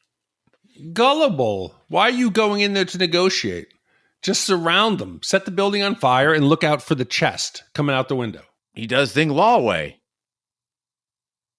Gullible. Why are you going in there to negotiate? Just surround them, set the building on fire, and look out for the chest coming out the window. He does things law way.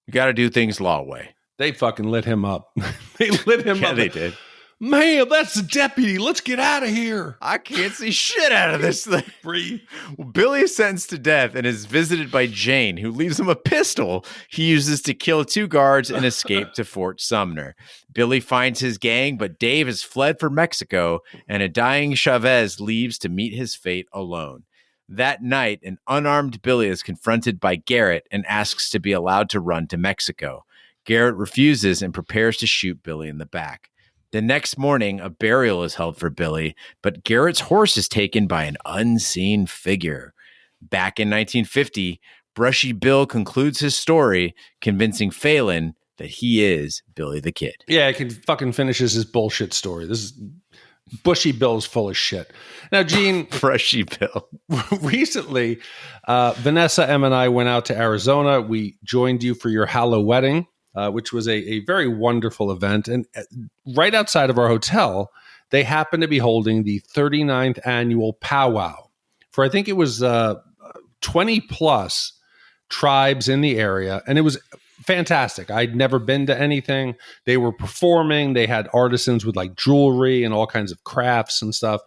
You got to do things law way. They fucking lit him up. They lit him Yeah, up. they did. Man, that's the deputy. Let's get out of here. I can't see shit out of this thing. Free. Well, Billy is sentenced to death and is visited by Jane, who leaves him a pistol he uses to kill 2 guards and escape to Fort Sumner. Billy finds his gang, but Dave has fled for Mexico, and a dying Chavez leaves to meet his fate alone. That night, an unarmed Billy is confronted by Garrett and asks to be allowed to run to Mexico. Garrett refuses and prepares to shoot Billy in the back. The next morning, a burial is held for Billy, but Garrett's horse is taken by an unseen figure. Back in 1950, Brushy Bill concludes his story, convincing Phelan that he is Billy the Kid. Yeah, he fucking finishes his bullshit story. This is Bushy Bill's full of shit. Now, Gene, Brushy Bill. recently, Vanessa, Em, and I went out to Arizona. We joined you for your Hallow wedding, which was a very wonderful event. And right outside of our hotel, they happened to be holding the 39th annual powwow for, I think it was 20 plus tribes in the area. And it was fantastic. I'd never been to anything. They were performing. They had artisans with like jewelry and all kinds of crafts and stuff.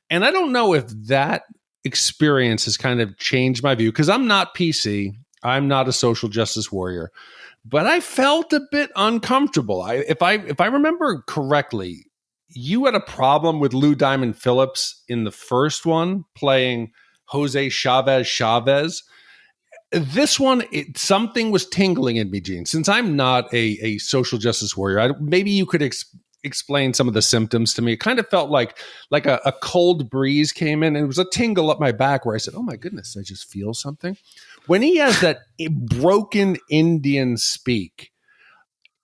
And I don't know if that experience has kind of changed my view, because I'm not PC. I'm not a social justice warrior. But I felt a bit uncomfortable. If I remember correctly, you had a problem with Lou Diamond Phillips in the first one playing Jose Chavez. This one, something was tingling in me, Gene. Since I'm not a social justice warrior, maybe you could explain some of the symptoms to me. It kind of felt like a cold breeze came in, and it was a tingle up my back where I said, oh my goodness, I just feel something. When he has that broken Indian speak,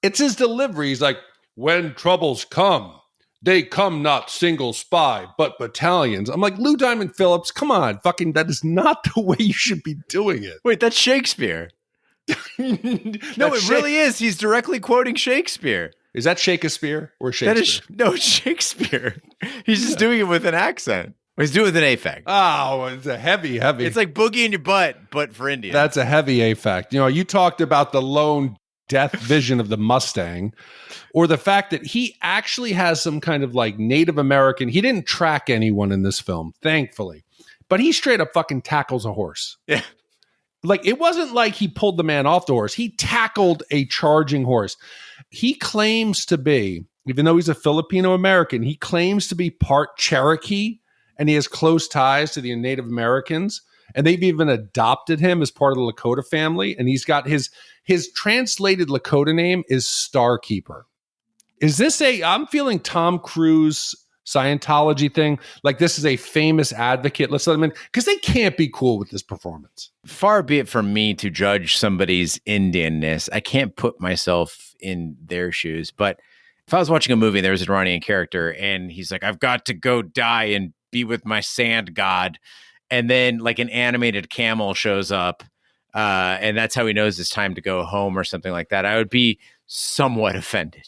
it's his delivery. He's like, when troubles come, they come not single spy, but battalions. I'm like, Lou Diamond Phillips, come on, fucking, that is not the way you should be doing it. Wait, that's Shakespeare. No, it really is. He's directly quoting Shakespeare. Is that Shakespeare or Shakespeare? No, it's Shakespeare. He's just doing it with an accent. He's doing it with an affect. Oh, it's a heavy. It's like Boogie in Your Butt, but for Indians. That's a heavy affect. You know, you talked about the lone death vision of the Mustang, or the fact that he actually has some kind of like Native American. He didn't track anyone in this film, thankfully, but he straight up fucking tackles a horse. Yeah. Like, it wasn't like he pulled the man off the horse. He tackled a charging horse. He claims to be, even though he's a Filipino American, he claims to be part Cherokee, and he has close ties to the Native Americans. And they've even adopted him as part of the Lakota family. And he's got his translated Lakota name is Starkeeper. Is this I'm feeling Tom Cruise Scientology thing? Like, this is a famous advocate. Let's let him in, because they can't be cool with this performance. Far be it from me to judge somebody's Indianness. I can't put myself in their shoes. But if I was watching a movie, there was an Iranian character, and he's like, I've got to go die and be with my sand god. And then like an animated camel shows up, and that's how he knows it's time to go home or something like that. I would be somewhat offended.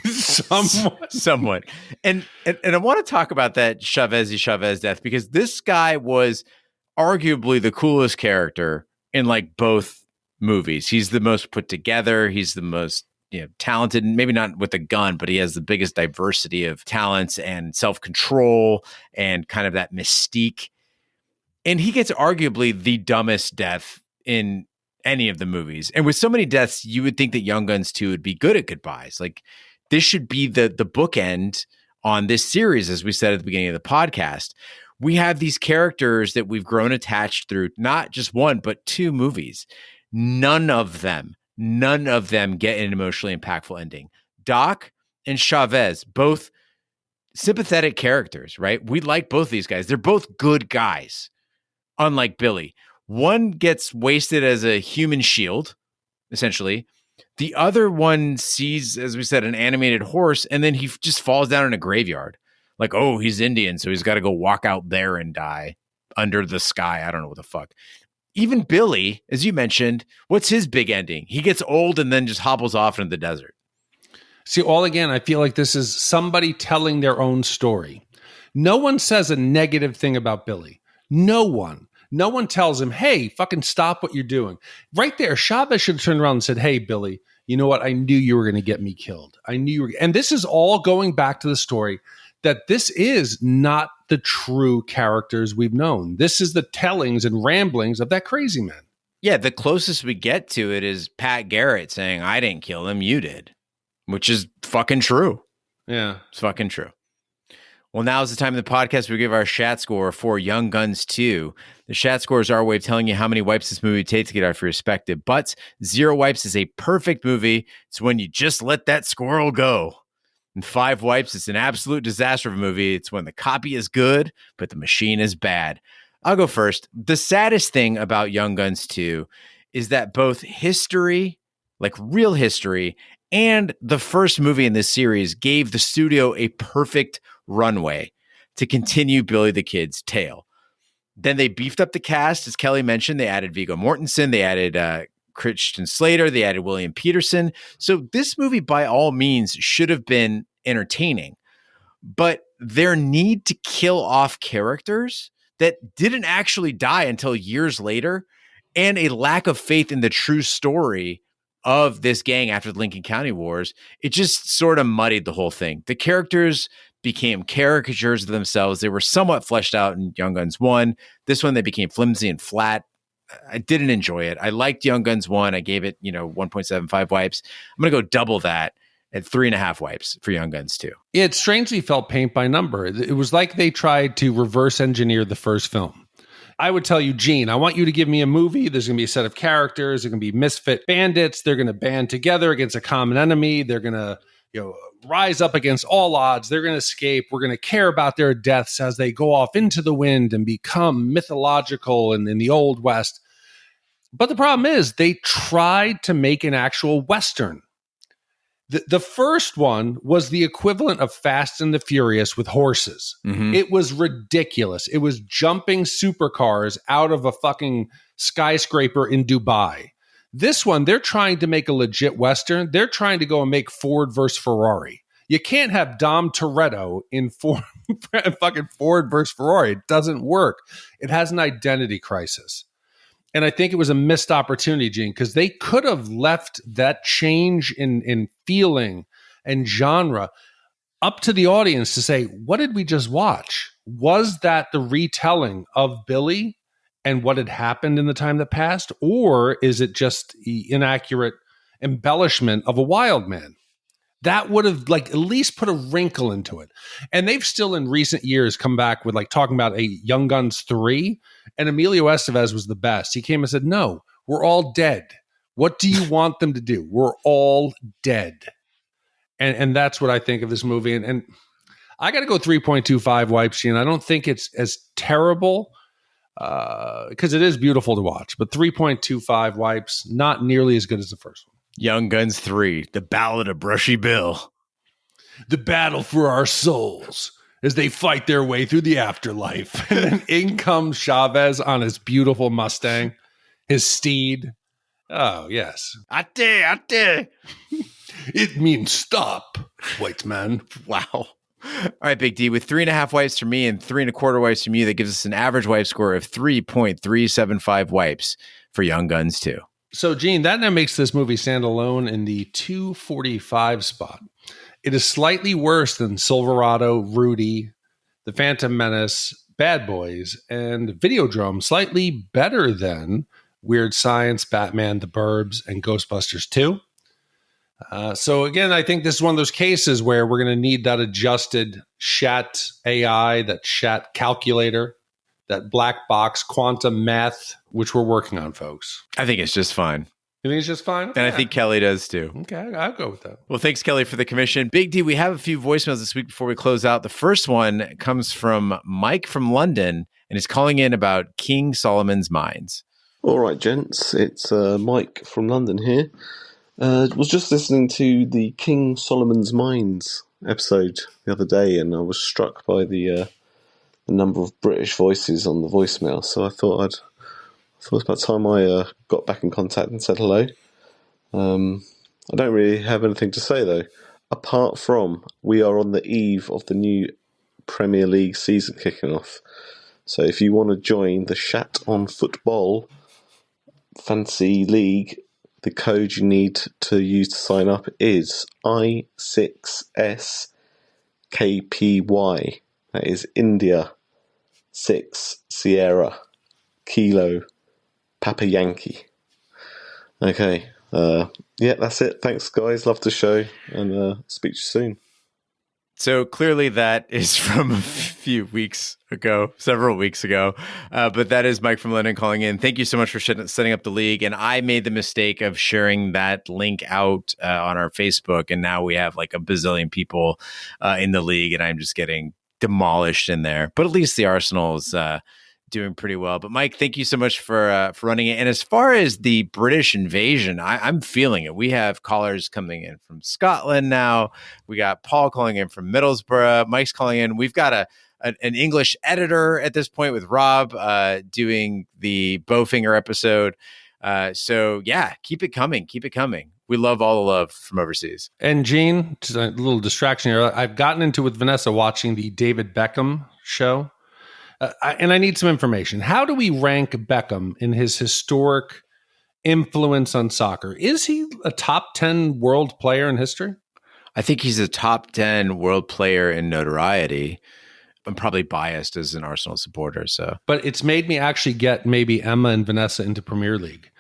Somewhat. And I want to talk about that Chavez death, because this guy was arguably the coolest character in like both movies. He's the most put together. He's the most talented, maybe not with a gun, but he has the biggest diversity of talents and self-control and kind of that mystique. And he gets arguably the dumbest death in any of the movies. And with so many deaths, you would think that Young Guns 2 would be good at goodbyes. Like, this should be the bookend on this series, as we said at the beginning of the podcast. We have these characters that we've grown attached through not just one, but 2 movies. None of them get an emotionally impactful ending. Doc and Chavez, both sympathetic characters, right? We like both these guys. They're both good guys. Unlike Billy, one gets wasted as a human shield, essentially. The other one sees, as we said, an animated horse, and then he just falls down in a graveyard. Like, oh, he's Indian, so he's got to go walk out there and die under the sky. I don't know what the fuck. Even Billy, as you mentioned, what's his big ending? He gets old and then just hobbles off into the desert. See, all again, I feel like this is somebody telling their own story. No one says a negative thing about Billy. No one. No one tells him, hey, fucking stop what you're doing. Right there, Chavez should have turned around and said, hey, Billy, you know what? I knew you were going to get me killed. I knew you were. And this is all going back to the story that this is not the true characters we've known. This is the tellings and ramblings of that crazy man. Yeah, the closest we get to it is Pat Garrett saying, I didn't kill him, you did. Which is fucking true. Yeah. It's fucking true. Well, now is the time of the podcast we give our Shat score for Young Guns 2. The Shat score is our way of telling you how many wipes this movie takes to get out of your respective butts. 0 wipes is a perfect movie. It's when you just let that squirrel go. And 5 wipes, it's an absolute disaster of a movie. It's when the copy is good, but the machine is bad. I'll go first. The saddest thing about Young Guns 2 is that both history, like real history, and the first movie in this series gave the studio a perfect runway to continue Billy the Kid's tale. Then they beefed up the cast, as Kelly mentioned. They added Viggo Mortensen. They added Christian Slater. They added William Petersen. So this movie, by all means, should have been entertaining. But their need to kill off characters that didn't actually die until years later, and a lack of faith in the true story of this gang after the Lincoln County Wars, it just sort of muddied the whole thing. The characters became caricatures of themselves. They were somewhat fleshed out in Young Guns 1. This one, they became flimsy and flat. I didn't enjoy it. I liked Young Guns 1. I gave it, 1.75 wipes. I'm going to go double that at 3.5 wipes for Young Guns 2. It strangely felt paint by number. It was like they tried to reverse engineer the first film. I would tell you, Gene, I want you to give me a movie. There's going to be a set of characters. They're going to be misfit bandits. They're going to band together against a common enemy. They're going to, rise up against all odds. They're going to escape. We're going to care about their deaths as they go off into the wind and become mythological in the Old West. But the problem is they tried to make an actual Western. The first one was the equivalent of Fast and the Furious with horses. Mm-hmm. It was ridiculous. It was jumping supercars out of a fucking skyscraper in Dubai. This one, they're trying to make a legit Western. They're trying to go and make Ford versus Ferrari. You can't have Dom Toretto in fucking Ford versus Ferrari. It doesn't work. It has an identity crisis. And I think it was a missed opportunity, Gene, because they could have left that change in feeling and genre up to the audience to say, what did we just watch? Was that the retelling of Billy and what had happened in the time that passed? Or is it just the inaccurate embellishment of a wild man? That would have at least put a wrinkle into it. And they've still in recent years come back with talking about a Young Guns 3, and Emilio Estevez was the best. He came and said, no, we're all dead. What do you want them to do? We're all dead. And that's what I think of this movie. And I got to go 3.25 wipes, Gene. I don't think it's as terrible because it is beautiful to watch, but 3.25 wipes, not nearly as good as the first one. Young Guns 3, The Ballad of Brushy Bill. The battle for our souls as they fight their way through the afterlife. And then in comes Chavez on his beautiful Mustang, his steed. Oh, yes. Ate. It means stop, white man. Wow. All right, Big D, with 3.5 wipes from me and 3.25 wipes from you, that gives us an average wipe score of 3.375 wipes for Young Guns 2. So, Gene, that now makes this movie stand alone in the 245 spot. It is slightly worse than Silverado, Rudy, The Phantom Menace, Bad Boys, and Videodrome. Slightly better than Weird Science, Batman, The Burbs, and Ghostbusters 2. So, again, I think this is one of those cases where we're going to need that adjusted Shat AI, that Shat calculator, that black box quantum math, which we're working on, folks. I think it's just fine. You think it's just fine? And I think Kelly does too. Okay, I'll go with that. Well, thanks, Kelly, for the commission. Big D, we have a few voicemails this week before we close out. The first one comes from Mike from London, and is calling in about King Solomon's Mines. All right, gents. It's Mike from London here. Was just listening to the King Solomon's Mines episode the other day, and I was struck by the number of British voices on the voicemail. So I thought So it's about time I got back in contact and said hello. I don't really have anything to say, though, apart from we are on the eve of the new Premier League season kicking off. So if you want to join the Shat on Football Fancy League, the code you need to use to sign up is I6SKPY. That is India 6 Sierra Kilo Papa Yankee. Okay, yeah, that's it. Thanks, guys. Love the show, and speak to you soon. So clearly that is from a few weeks ago, several weeks ago. But that is Mike from London calling in. Thank you so much for setting up the league. And I made the mistake of sharing that link out on our Facebook. And now we have like a bazillion people in the league, and I'm just getting demolished in there. But at least the Arsenal is doing pretty well. But Mike, thank you so much for running it. And as far as the British invasion, I'm feeling it. We have callers coming in from Scotland now. We got Paul calling in from Middlesbrough. Mike's calling in. We've got an English editor at this point with Rob doing the Bowfinger episode. So yeah, keep it coming. Keep it coming. We love all the love from overseas. And Gene, just a little distraction here. I've gotten into with Vanessa watching the David Beckham show. And I need some information. How do we rank Beckham in his historic influence on soccer? Is he a top 10 world player in history? I think he's a top 10 world player in notoriety. I'm probably biased as an Arsenal supporter. But it's made me actually get maybe Emma and Vanessa into Premier League,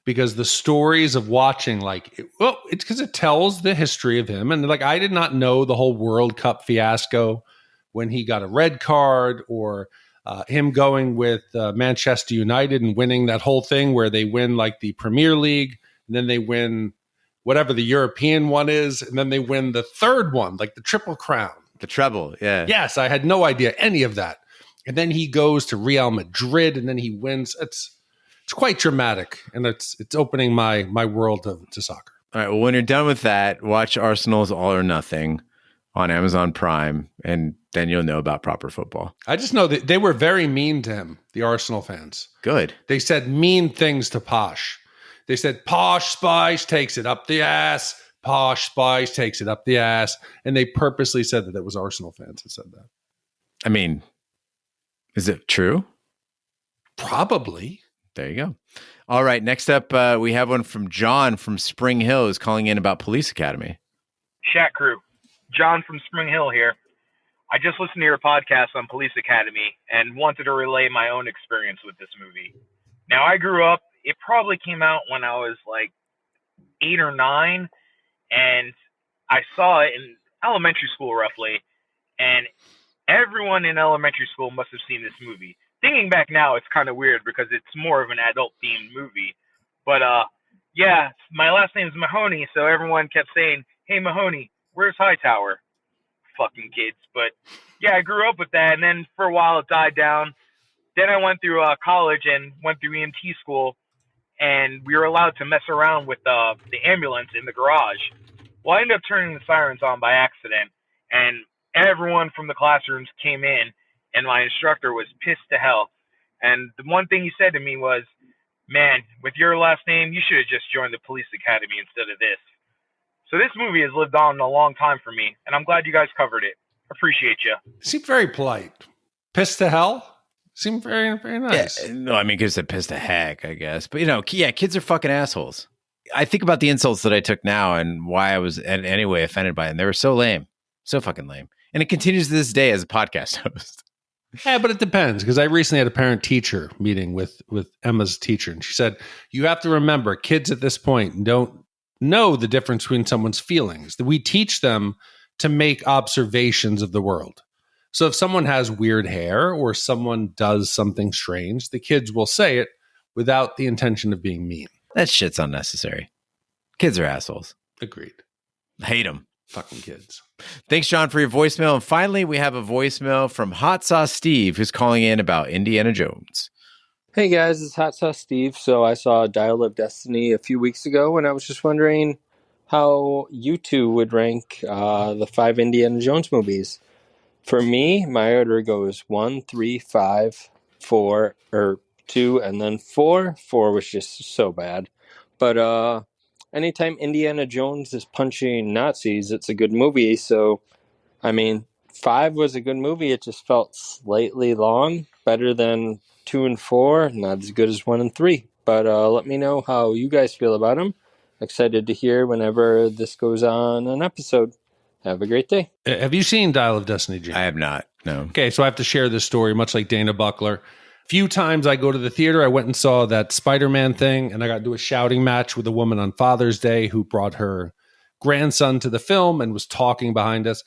because the stories of watching, it's because it tells the history of him. And I did not know the whole World Cup fiasco when he got a red card, or him going with Manchester United and winning that whole thing where they win the Premier League, and then they win whatever the European one is, and then they win the third one, the Triple Crown. The treble, yeah. Yes, I had no idea any of that. And then he goes to Real Madrid, and then he wins. It's quite dramatic, and it's opening my world to soccer. All right, well, when you're done with that, watch Arsenal's All or Nothing on Amazon Prime, and then you'll know about proper football. I just know that they were very mean to him, the Arsenal fans. Good. They said mean things to Posh. They said, Posh Spice takes it up the ass. Posh Spice takes it up the ass. And they purposely said that it was Arsenal fans that said that. I mean, is it true? Probably. There you go. All right, next up, we have one from John from Spring Hill, who's calling in about Police Academy. Shat Crew. John from Spring Hill here. I just listened to your podcast on Police Academy and wanted to relay my own experience with this movie. Now, I grew up, it probably came out when I was 8 or 9, and I saw it in elementary school roughly, and everyone in elementary school must have seen this movie. Thinking back now, it's kind of weird because it's more of an adult-themed movie. But, yeah, my last name's Mahoney, so everyone kept saying, hey, Mahoney, where's Hightower? Fucking kids. But yeah, I grew up with that, and then for a while it died down. Then I went through college and went through EMT school, and we were allowed to mess around with the ambulance in the garage. Well, I ended up turning the sirens on by accident, and everyone from the classrooms came in, and my instructor was pissed to hell. And the one thing he said to me was, man, with your last name, you should have just joined the police academy instead of this. So this movie has lived on a long time for me, and I'm glad you guys covered it. Appreciate you. Seemed very polite. Pissed to hell? Seemed very, very nice. Yeah, no, I mean, because they're pissed to heck, I guess. But, yeah, kids are fucking assholes. I think about the insults that I took now and why I was in any way offended by them. They were so lame. So fucking lame. And it continues to this day as a podcast host. Yeah, but it depends, because I recently had a parent-teacher meeting with Emma's teacher, and she said, you have to remember, kids at this point don't know the difference between someone's feelings. That we teach them to make observations of the world. So if someone has weird hair or someone does something strange, the kids will say it without the intention of being mean. That shit's unnecessary. Kids are assholes. Agreed. Hate them. Fucking kids. Thanks, John, for your voicemail. And finally, we have a voicemail from Hot Sauce Steve, who's calling in about Indiana Jones. Hey guys, it's Hot Sauce Steve. So I saw Dial of Destiny a few weeks ago, and I was just wondering how you two would rank the 5 Indiana Jones movies. For me, my order goes 1, 3, 5, 4, or 2, and then 4. 4 was just so bad. But anytime Indiana Jones is punching Nazis, it's a good movie. So, I mean, 5 was a good movie. It just felt slightly long, better than 2 and 4, not as good as 1 and 3. But let me know how you guys feel about them. Excited to hear whenever this goes on an episode. Have a great day. Have you seen Dial of Destiny, Gene? I have not, no. Okay, so I have to share this story, much like Dana Buckler. Few times I go to the theater, I went and saw that Spider-Man thing, and I got into a shouting match with a woman on Father's Day who brought her grandson to the film and was talking behind us.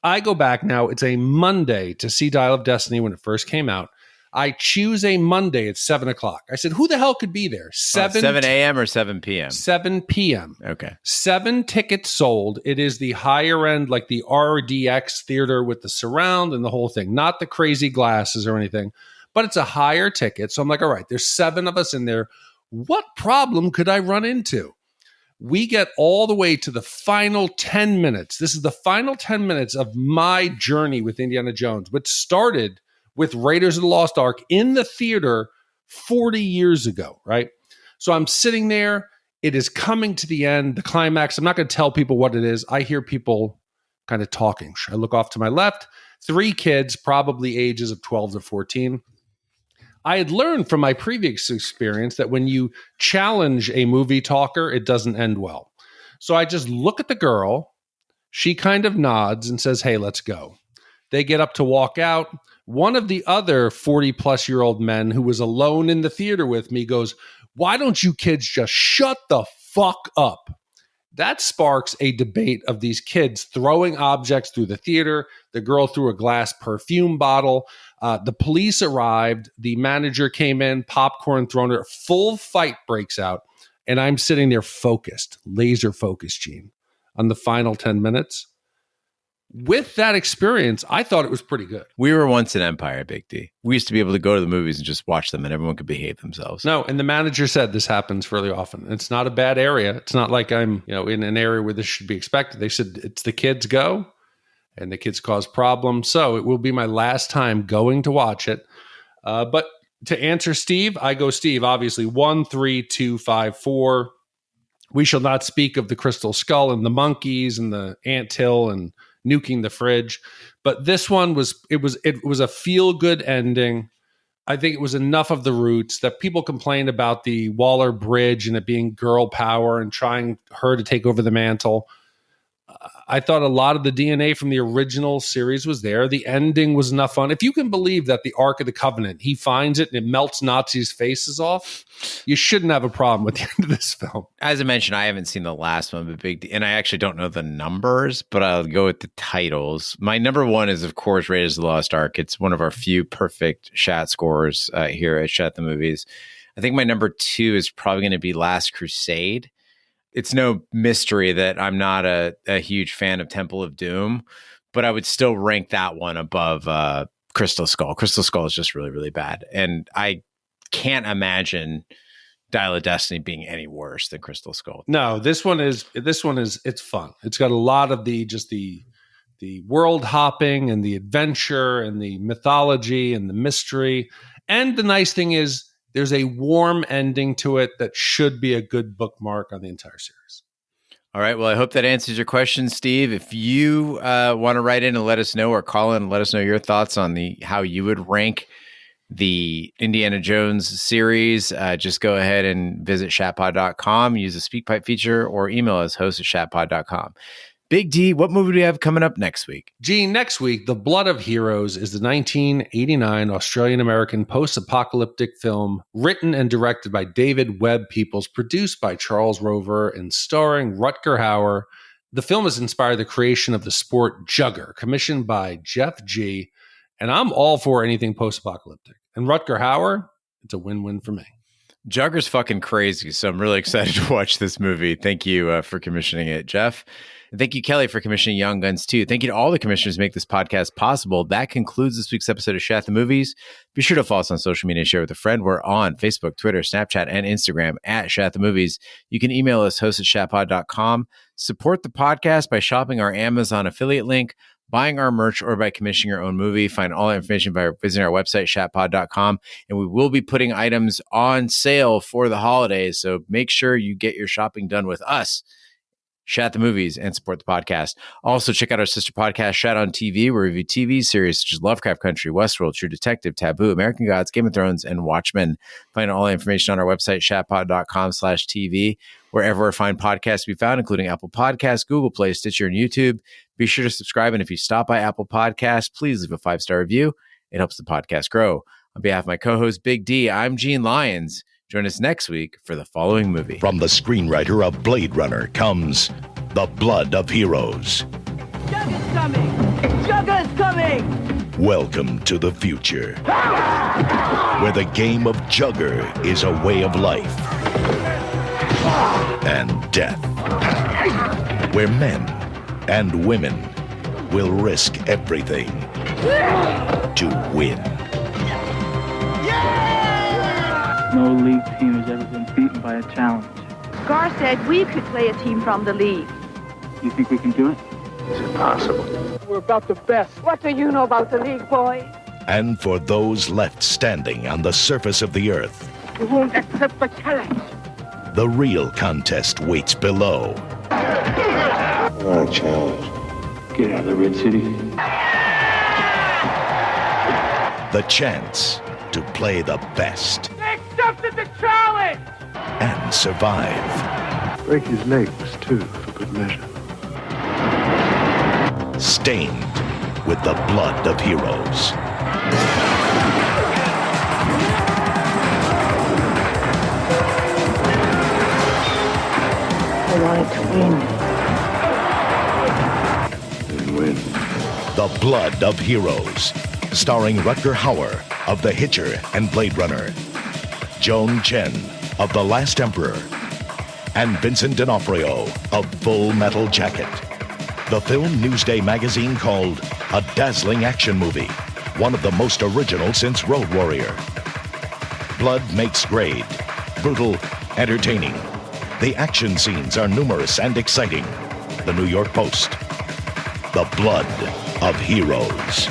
I go back now, it's a Monday to see Dial of Destiny when it first came out. I choose a Monday at 7 o'clock. I said, who the hell could be there? 7 a.m. or 7 p.m.? 7 p.m. Okay. 7 tickets sold. It is the higher end, like the RDX theater with the surround and the whole thing, not the crazy glasses or anything, but it's a higher ticket. So I'm like, all right, there's 7 of us in there. What problem could I run into? We get all the way to the final 10 minutes. This is the final 10 minutes of my journey with Indiana Jones, which started with Raiders of the Lost Ark in the theater 40 years ago, right? So I'm sitting there. It is coming to the end, the climax. I'm not going to tell people what it is. I hear people kind of talking. I look off to my left. 3 kids, probably ages of 12 to 14. I had learned from my previous experience that when you challenge a movie talker, it doesn't end well. So I just look at the girl. She kind of nods and says, hey, let's go. They get up to walk out. One of the other 40-plus-year-old men who was alone in the theater with me goes, why don't you kids just shut the fuck up? That sparks a debate of these kids throwing objects through the theater. The girl threw a glass perfume bottle. The police arrived. The manager came in, popcorn thrown at her. Full fight breaks out. And I'm sitting there focused, laser focused, Gene, on the final 10 minutes. With that experience, I thought it was pretty good. We were once an empire, Big D. We used to be able to go to the movies and just watch them and everyone could behave themselves. No, and the manager said this happens fairly often. It's not a bad area. It's not like I'm, in an area where this should be expected. They said it's the kids go and the kids cause problems. So it will be my last time going to watch it. But to answer Steve, I go Steve, obviously 1, 3, 2, 5, 4. We shall not speak of the crystal skull and the monkeys and the anthill and nuking the fridge. But this one was a feel-good ending. I think it was enough of the roots that people complained about the Waller Bridge and it being girl power and trying her to take over the mantle. I thought a lot of the DNA from the original series was there. The ending was enough fun. If you can believe that the Ark of the Covenant, he finds it and it melts Nazis' faces off, you shouldn't have a problem with the end of this film. As I mentioned, I haven't seen the last one, and I actually don't know the numbers, but I'll go with the titles. My number 1 is, of course, Raiders of the Lost Ark. It's one of our few perfect Shat scores here at Shat the Movies. I think my number 2 is probably going to be Last Crusade. It's no mystery that I'm not a huge fan of Temple of Doom, but I would still rank that one above Crystal Skull. Crystal Skull is just really, really bad. And I can't imagine Dial of Destiny being any worse than Crystal Skull. No, this one is it's fun. It's got a lot of the world hopping and the adventure and the mythology and the mystery. And the nice thing is, there's a warm ending to it that should be a good bookmark on the entire series. All right. Well, I hope that answers your question, Steve. If you want to write in and let us know, or call in and let us know your thoughts on how you would rank the Indiana Jones series, just go ahead and visit shatpod.com, use the SpeakPipe feature, or email us, host@shatpod.com. Big D, what movie do we have coming up next week? Gene, next week, The Blood of Heroes is the 1989 Australian-American post-apocalyptic film written and directed by David Webb Peoples, produced by Charles Rover, and starring Rutger Hauer. The film has inspired the creation of the sport Jugger, commissioned by Jeff G., and I'm all for anything post-apocalyptic. And Rutger Hauer, it's a win-win for me. Jugger's fucking crazy, so I'm really excited to watch this movie. Thank you for commissioning it, Jeff. And thank you, Kelly, for commissioning Young Guns, too. Thank you to all the commissioners who make this podcast possible. That concludes this week's episode of Shat the Movies. Be sure to follow us on social media and share with a friend. We're on Facebook, Twitter, Snapchat, and Instagram at Shat the Movies. You can email us, host@shatpod.com. Support the podcast by shopping our Amazon affiliate link. buying our merch, or by commissioning your own movie. Find all that information by visiting our website, shatpod.com. And we will be putting items on sale for the holidays. So make sure you get your shopping done with us, Shat the Movies, and support the podcast. Also, check out our sister podcast, Shat on TV, where we review TV series such as Lovecraft Country, Westworld, True Detective, Taboo, American Gods, Game of Thrones, and Watchmen. Find all the information on our website, shatpod.com/TV, wherever fine podcasts be found, including Apple Podcasts, Google Play, Stitcher, and YouTube. Be sure to subscribe, and if you stop by Apple Podcasts, please leave a 5-star review. It helps the podcast grow. On behalf of my co-host, Big D, I'm Gene Lyons. Join us next week for the following movie. From the screenwriter of Blade Runner comes The Blood of Heroes. Jugger's coming! Jugger's coming! Welcome to the future, where the game of Jugger is a way of life and death, where men and women will risk everything to win. No league team has ever been beaten by a challenge. Gar said we could play a team from the league. You think we can do it? Is it possible? We're about the best. What do you know about the league, boy? And for those left standing on the surface of the earth, You won't accept the challenge. the real contest waits below. What a challenge. Get out of the Red City. The chance to play the best They accepted the challenge! and survive. Break his legs, too, for good measure. Stained with the blood of heroes. I wanted to win. And win. The Blood of Heroes, starring Rutger Hauer of The Hitcher and Blade Runner, Joan Chen of The Last Emperor, and Vincent D'Onofrio of Full Metal Jacket. The Film Newsday magazine called a dazzling action movie, one of the most original since Road Warrior. Blood makes grade, brutal, entertaining. The action scenes are numerous and exciting. The New York Post. The Blood of Heroes.